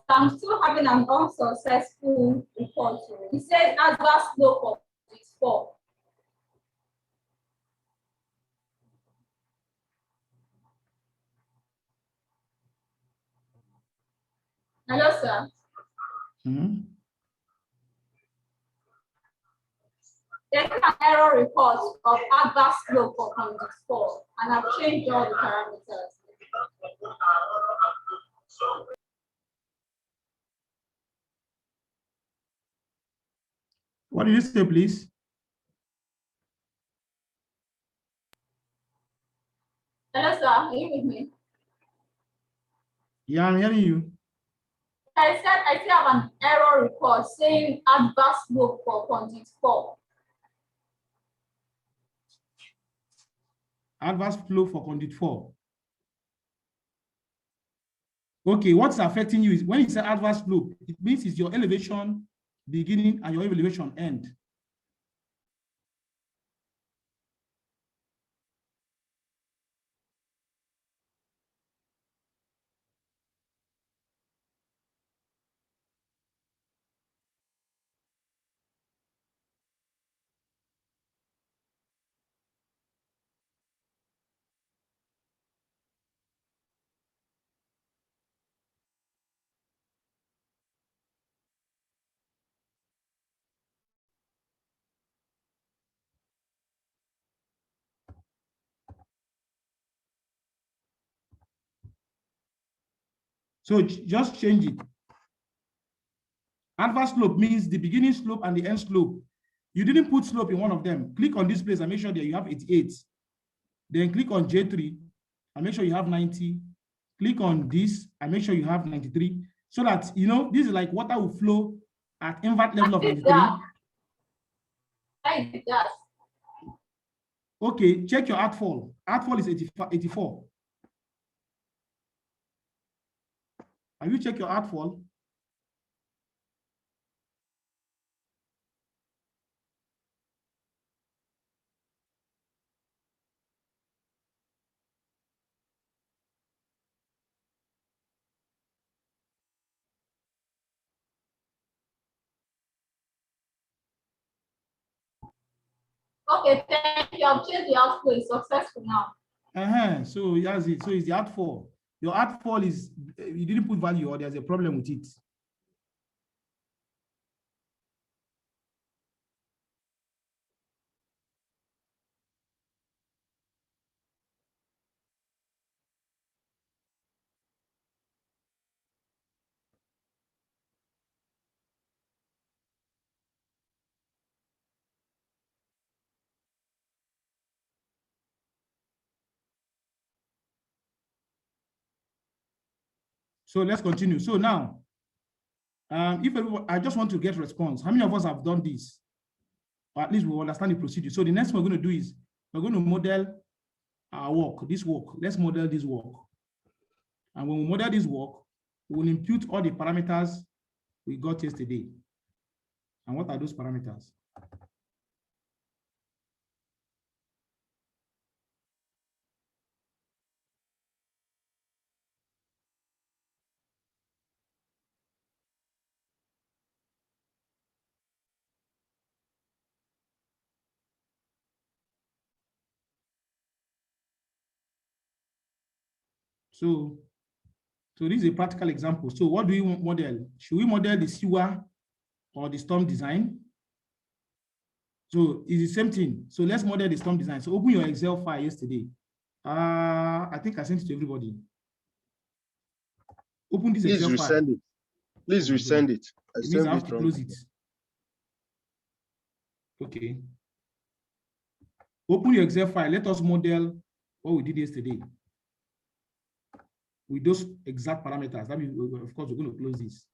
I'm still having an unsuccessful report. It says adverse slope of 4. Hello, sir. There's an error report of adverse slope for Conduit 4, and I've changed all the parameters. What did you say, please? Hello, sir. Are you with me? Yeah, I'm hearing you. I said I still have an error report saying adverse slope for Conduit 4. Adverse flow for Conduit 4. Okay, what's affecting you is when you say adverse slope, it means it's your elevation beginning and your elevation end. So just change it. Adverse slope means the beginning slope and the end slope. You didn't put slope in one of them. Click on this place and make sure that you have 88. Then click on J3 and make sure you have 90. Click on this and make sure you have 93. So that, this is like water will flow at invert level of 93. I did that. Okay, check your outfall. Outfall is 84. Have you checked your artfall? Okay, thank you. I've changed the outflow. It's successful now. So that's it. So it's the artfall. Your artfall is you didn't put value or there's a problem with it. So let's continue. So now, if everyone, I just want to get response. How many of us have done this? Or at least we understand the procedure. So the next thing we're going to do is we're going to model our work, this work. Let's model this work. And when we model this work, we will impute all the parameters we got yesterday. And what are those parameters? So this is a practical example. So what do we model? Should we model the sewer or the storm design? So it's the same thing. So let's model the storm design. So open your Excel file yesterday. I think I sent it to everybody. Open this Please Excel file. resend it. Please resend it. It means I have to close it. Okay. Open your Excel file. Let us model what we did yesterday with those exact parameters. That means, of course, we're going to close this.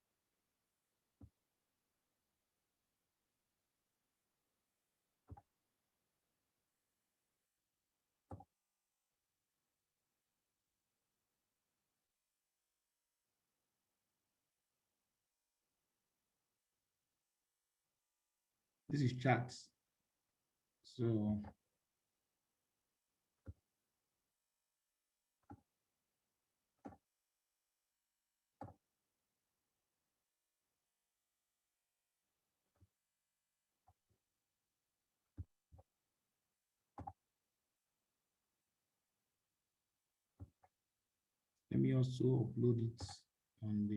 This is charts. So let me also upload it on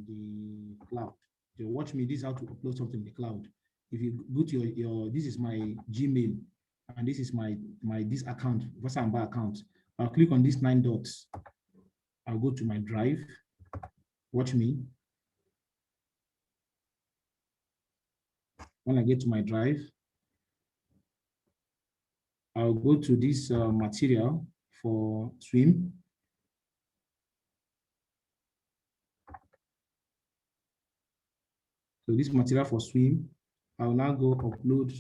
the cloud. So watch me. This is how to upload something in the cloud. If you go to your this is my Gmail, and this is my this account, Vasamba account. I'll click on these 9 dots. I'll go to my drive. Watch me. When I get to my drive, I'll go to this material for swim. So this material for swim, I will now go upload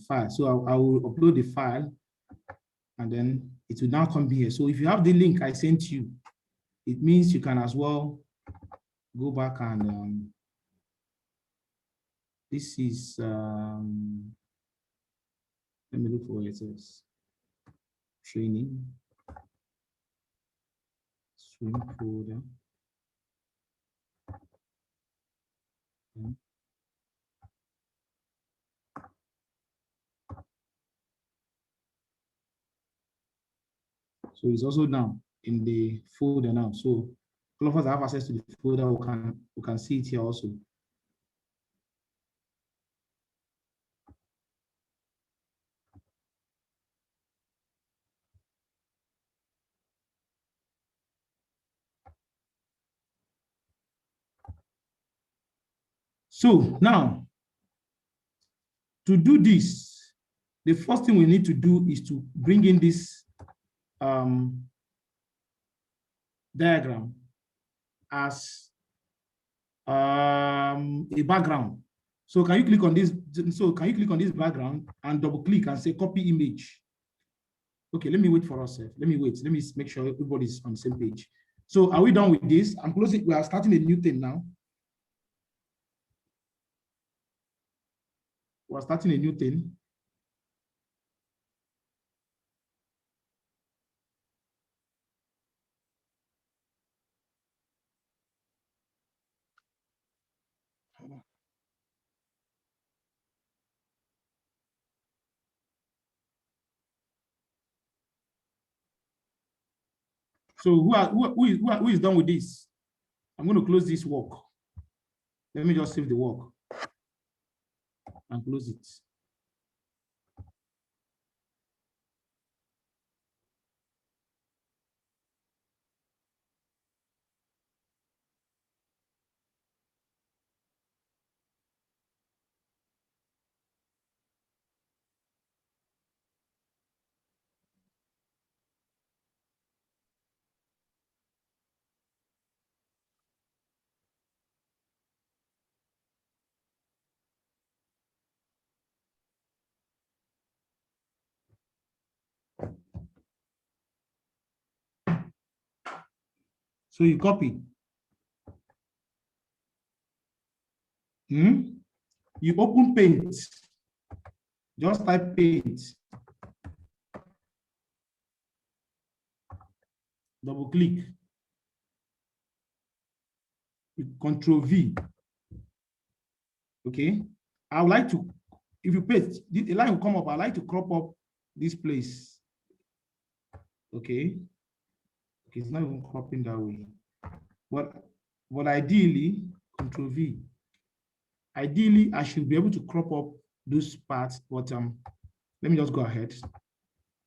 file. So I will upload the file, and then it will now come here. So if you have the link I sent you, it means you can as well go back and this is let me look for it. Says training swim folder. So it's also now in the folder now. So all of us have access to the folder. We can see it here also. So now, to do this, the first thing we need to do is to bring in this diagram as a background. So can you click on this? So can you click on this background and double click and say copy image? Okay, let me wait for us. Let me wait. Let me make sure everybody's on the same page. So are we done with this? I'm closing. We are starting a new thing now. We're starting a new thing. So who is done with this? I'm going to close this work. Let me just save the work and close it. So you copy. You open Paint. Just type Paint. Double click. Control V. Okay. I would like to, if you paste, the line will come up. I like to crop up this place. Okay. Okay, it's not even cropping that way. But ideally, Control V. Ideally, I should be able to crop up those parts, but let me just go ahead.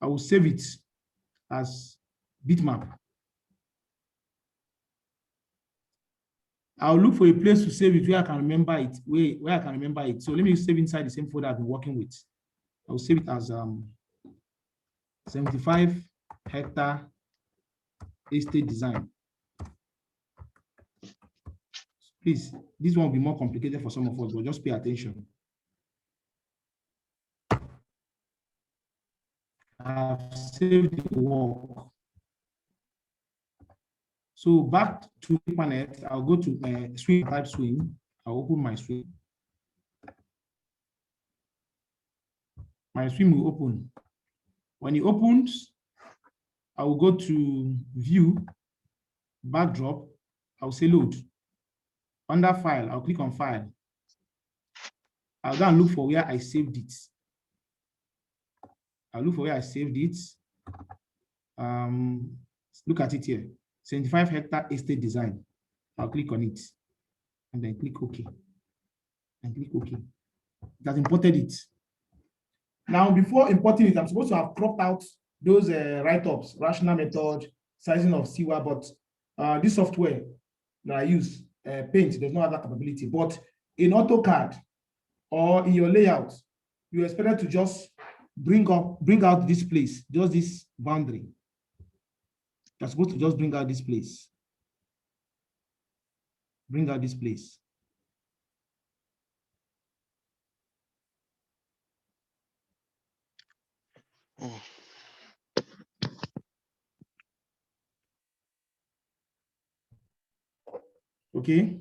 I will save it as bitmap. I'll look for a place to save it where I can remember it, where I can remember it. So let me save inside the same folder I've been working with. I'll save it as 75 hectare estate design. Please, this one will be more complicated for some of us, but just pay attention. I've saved the work. So back to panel, I'll go to swim, type swim. I'll open my swim. My swim will open. When it opens, I will go to view, backdrop. I'll say load. Under file, I'll click on file. I'll go and look for where I saved it. I'll look for where I saved it. Look at it here. 75 hectare estate design. I'll click on it and then click OK. And click OK. It has imported it. Now, before importing it, I'm supposed to have cropped out those write-ups, rational method, sizing of CWA, but this software that I use, Paint, does not have that capability. But in AutoCAD or in your layout, you're expected to just bring out this place, just this boundary. You're supposed to just bring out this place. Bring out this place. Oh. Okay.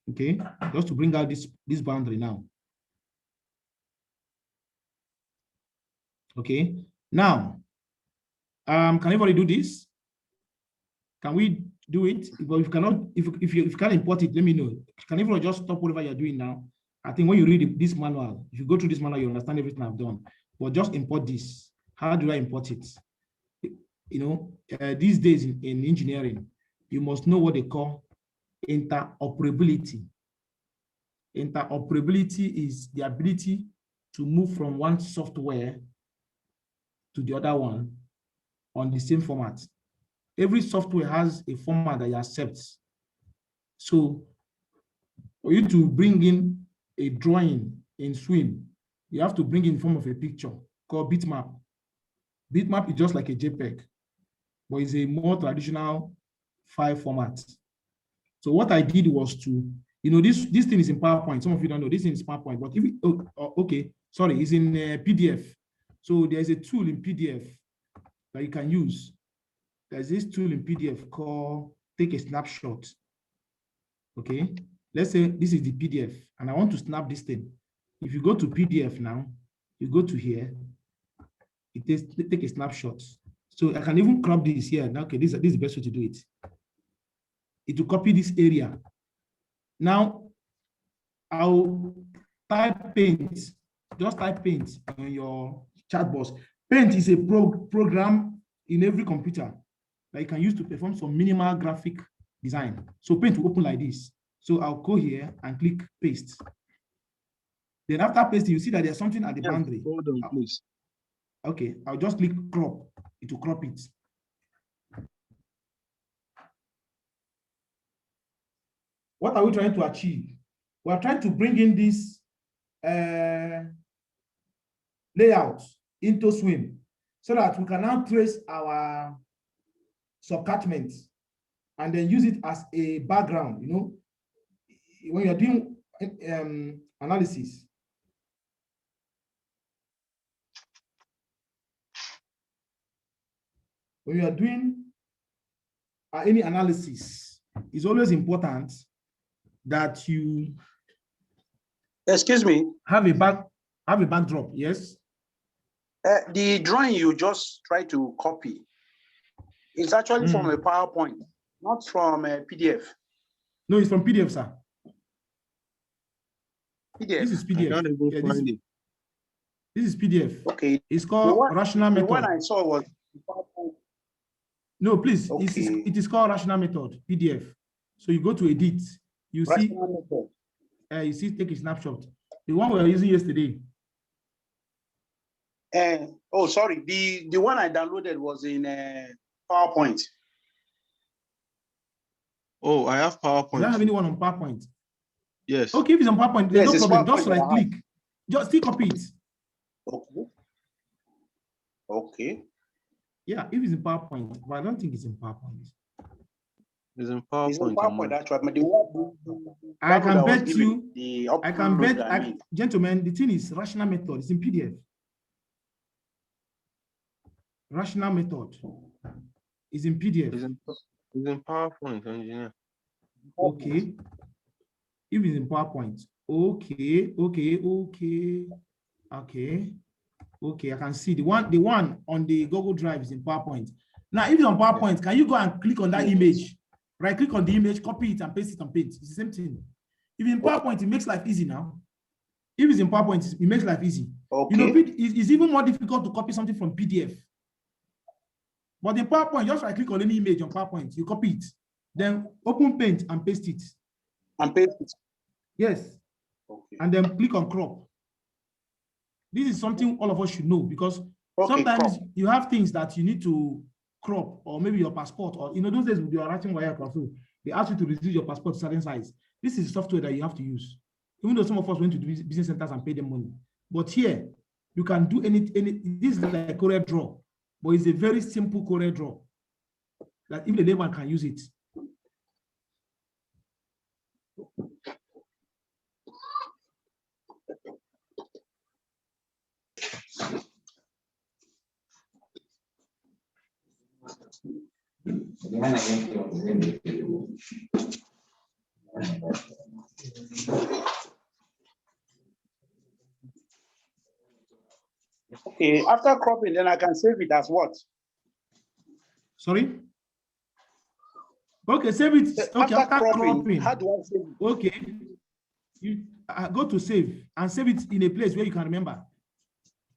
Okay, just to bring out this boundary now. Okay, now, can everybody do this? Can we do it? But if you cannot, if you can't import it, let me know. Can everybody just stop whatever you're doing now? I think when you read this manual, if you go through this manual, you understand everything I've done. But just import this. How do I import it? You know, these days in engineering, you must know what they call interoperability. Interoperability is the ability to move from one software to the other one on the same format. Every software has a format that it accepts. So for you to bring in a drawing in Swim, you have to bring in form of a picture called bitmap. Bitmap is just like a JPEG, but it's a more traditional file format. So what I did was to You know, this thing is in PowerPoint. Some of you don't know this thing is PowerPoint, but if okay, sorry, it's in PDF. So there's a tool in PDF that you can use. There's this tool in PDF called Take a Snapshot. Okay, let's say this is the PDF, and I want to snap this thing. If you go to PDF now, you go to here. It is take a snapshot. So I can even crop this here. Now, okay, this is the best way to do it. It will copy this area. Now, I'll type Paint. Just type Paint on your chat box. Paint is a program in every computer that you can use to perform some minimal graphic design. So Paint will open like this. So I'll go here and click Paste. Then after pasting, you see that there's something at the boundary. Hold on, please. Okay, I'll just click Crop. It will crop it. What are we trying to achieve? We are trying to bring in this layout into SWM so that we can now trace our subcatchment and then use it as a background. You know, when you're doing analysis, when you are doing any analysis, it's always important that you Excuse me. have a backdrop. Yes. The drawing you just try to copy is actually from a PowerPoint, not from a PDF. No, it's from PDF, sir. PDF. This is PDF. Yeah, this is PDF. Okay. It's called Rational Method. The one I saw was PowerPoint. No, please. Okay. It is called Rational Method, PDF. So you go to Edit. You Rational see, you see, take a snapshot. The one we were using yesterday. Oh, sorry. The one I downloaded was in PowerPoint. Oh, I have PowerPoint. Do I have anyone on PowerPoint? Yes. Okay, if it's on PowerPoint, there's Yes, no problem. PowerPoint Just right click. Just still copy it. Okay. Okay. Yeah, if it's in PowerPoint, but I don't think it's in PowerPoint. It's in PowerPoint. It's in PowerPoint, that's right. But I can bet you, gentlemen, the thing is Rational Method. It's in PDF. Rational Method is in PDF. It's in PowerPoint, engineer. Okay. If it's in PowerPoint, okay. I can see the one on the Google Drive is in PowerPoint. Now, if it's on PowerPoint, can you go and click on that image? Right, click on the image, copy it, and paste it on Paint. It's the same thing. If in PowerPoint, it makes life easy now. If it's in PowerPoint, it makes life easy. Okay. You know, it's even more difficult to copy something from PDF. But in PowerPoint, just right click on any image on PowerPoint, you copy it, then open Paint and paste it. And paste it. Yes. Okay. And then click on crop. This is something all of us should know because sometimes you have things that you need to crop, or maybe your passport, or those days you are writing wire console, they ask you to reduce your passport to certain size. This is software that you have to use. Even though some of us went to business centers and pay them money, but here you can do any. This is like Corel Draw, but it's a very simple Corel Draw that even the layman can use it. Okay, after cropping, then I can save it as what? Sorry? Okay, save it. Okay, after cropping. How do I save it? Okay. You go to save and save it in a place where you can remember.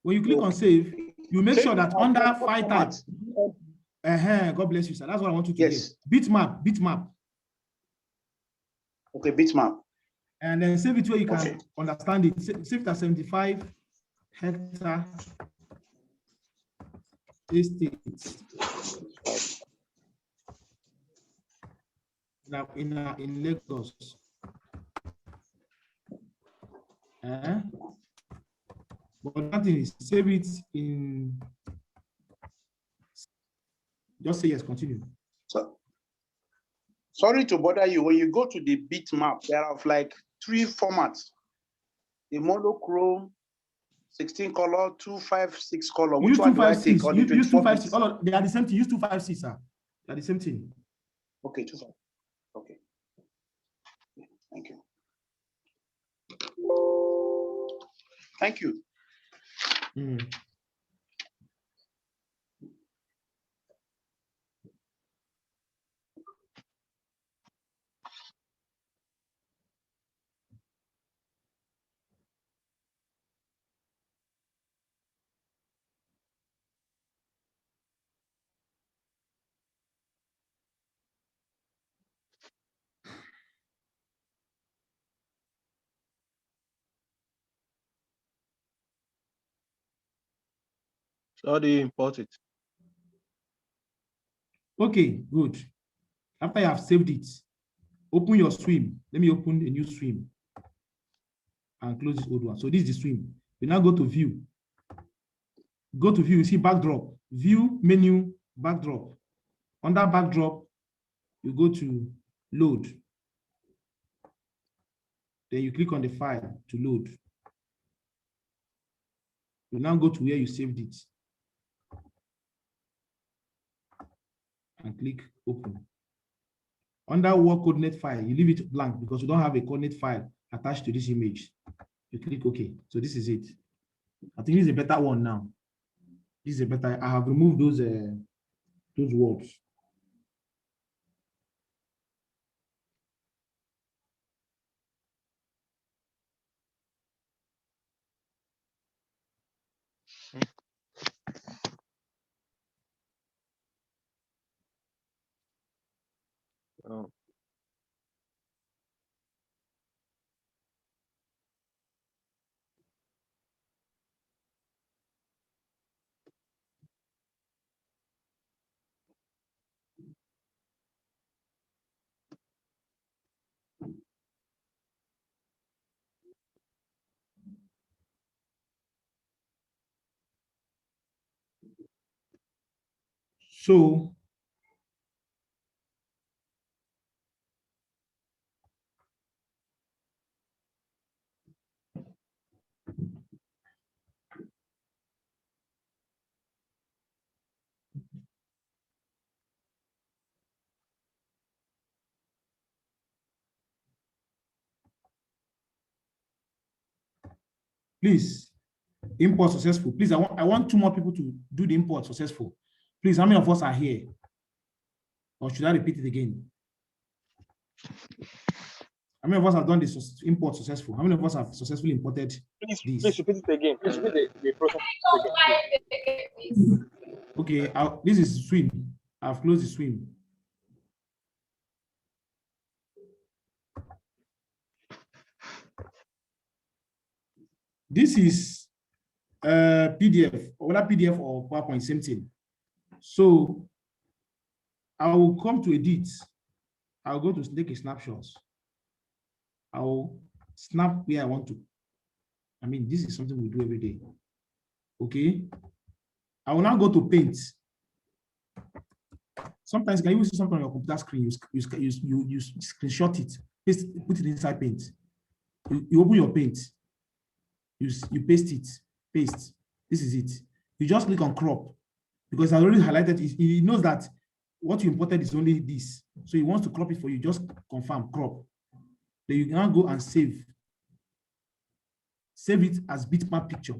When you click on save, you make sure that under file type. God bless you, sir. That's what I want you to get. Bitmap. Okay, bitmap. And then save it where you can understand it. Save it at 75 hectare estate. In Lagos. But nothing is save it in. Just say yes, continue. Sorry to bother you. When you go to the bitmap, there are like 3 formats: the monochrome, 16 color, 256 color. Which Use one do I take? 256. Or the Use 24 256. bits? All of, they are the same thing. Use 256, sir. They are the same thing. Okay, 25. Okay. Thank you. Thank you. Mm. So how do you import it? Okay, good. After you have saved it, open your swim. Let me open a new swim and close this old one. So this is the swim. We now go to view. Go to view, you see backdrop. View, menu, backdrop. Under backdrop, you go to load. Then you click on the file to load. You now go to where you saved it and click open. Under work coordinate file, you leave it blank because you don't have a coordinate file attached to this image. You click OK. So this is it. I think this is a better one now. This is a better. I have removed those words. Oh. So please, import successful. Please, I want 2 more people to do the import successful. Please, how many of us are here? Or should I repeat it again? How many of us have done this import successful? How many of us have successfully imported this? Please repeat it again. Please repeat the process again. Okay, this is swim. I've closed the swim. This is PDF, or whether PDF or PowerPoint, same thing. So I will come to edit. I'll go to take a snapshot. I'll snap where I want to. I mean, this is something we do every day. Okay. I will now go to paint. Sometimes can you see something on your computer screen? You screenshot it, put it inside paint. You open your paint. You paste it, paste. This is it. You just click on crop because I already highlighted it. He knows that what you imported is only this. So he wants to crop it for you. Just confirm crop. Then you can now go and save. Save it as bitmap picture.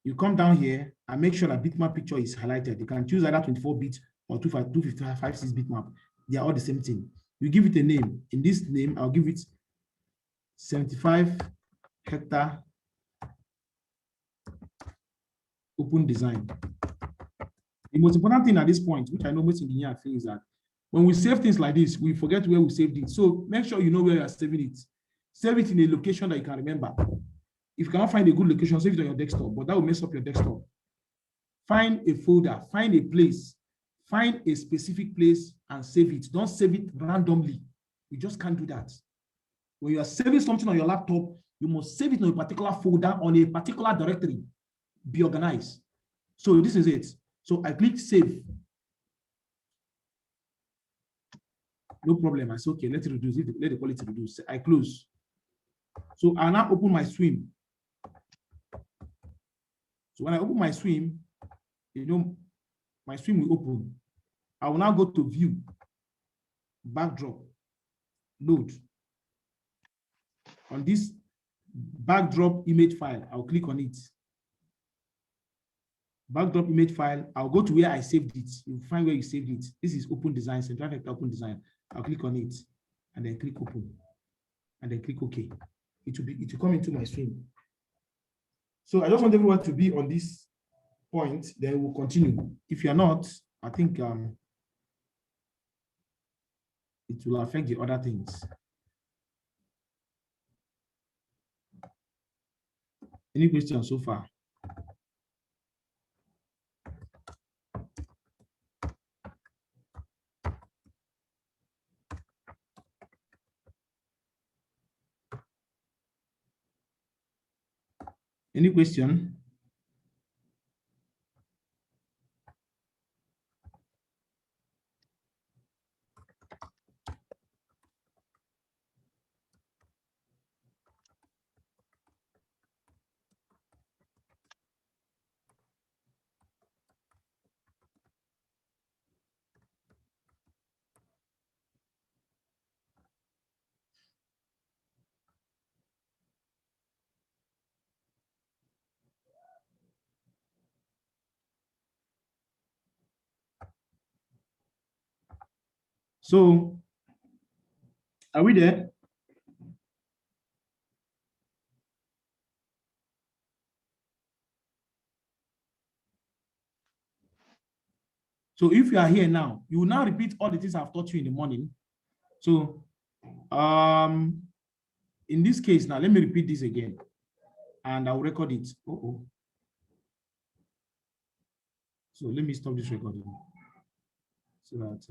You come down here and make sure that bitmap picture is highlighted. You can choose either 24-bit or 256 bitmap. They are all the same thing. You give it a name. In this name, I'll give it 75 hectare open design. The most important thing at this point, which I know most engineers think, is that when we save things like this, we forget where we saved it. So make sure you know where you are saving it. Save it in a location that you can remember. If you cannot find a good location, save it on your desktop, but that will mess up your desktop. Find a folder, find a place, find a specific place and save it. Don't save it randomly. You just can't do that. When you are saving something on your laptop, you must save it in a particular folder on a particular directory. Be organized. So this is it. So I click save. no problem. I say, okay, let it reduce it, let the quality reduce. I close. So I now open my swim. So when I open my swim, you know, my swim will open. I will now go to view, backdrop, load. On this backdrop image file, I'll click on it. Backdrop image file, I'll go to where I saved it. You'll find where you saved it. This is open design, Central Effect open design. I'll click on it and then click open and then click OK. It will come into my stream. So I just want everyone to be on this point, then we'll continue. If you're not, I think it will affect the other things. Any questions so far? Any question? So, are we there? So if you are here now, you will now repeat all the things I've taught you in the morning. So in this case now, let me repeat this again and I'll record it. So let me stop this recording so that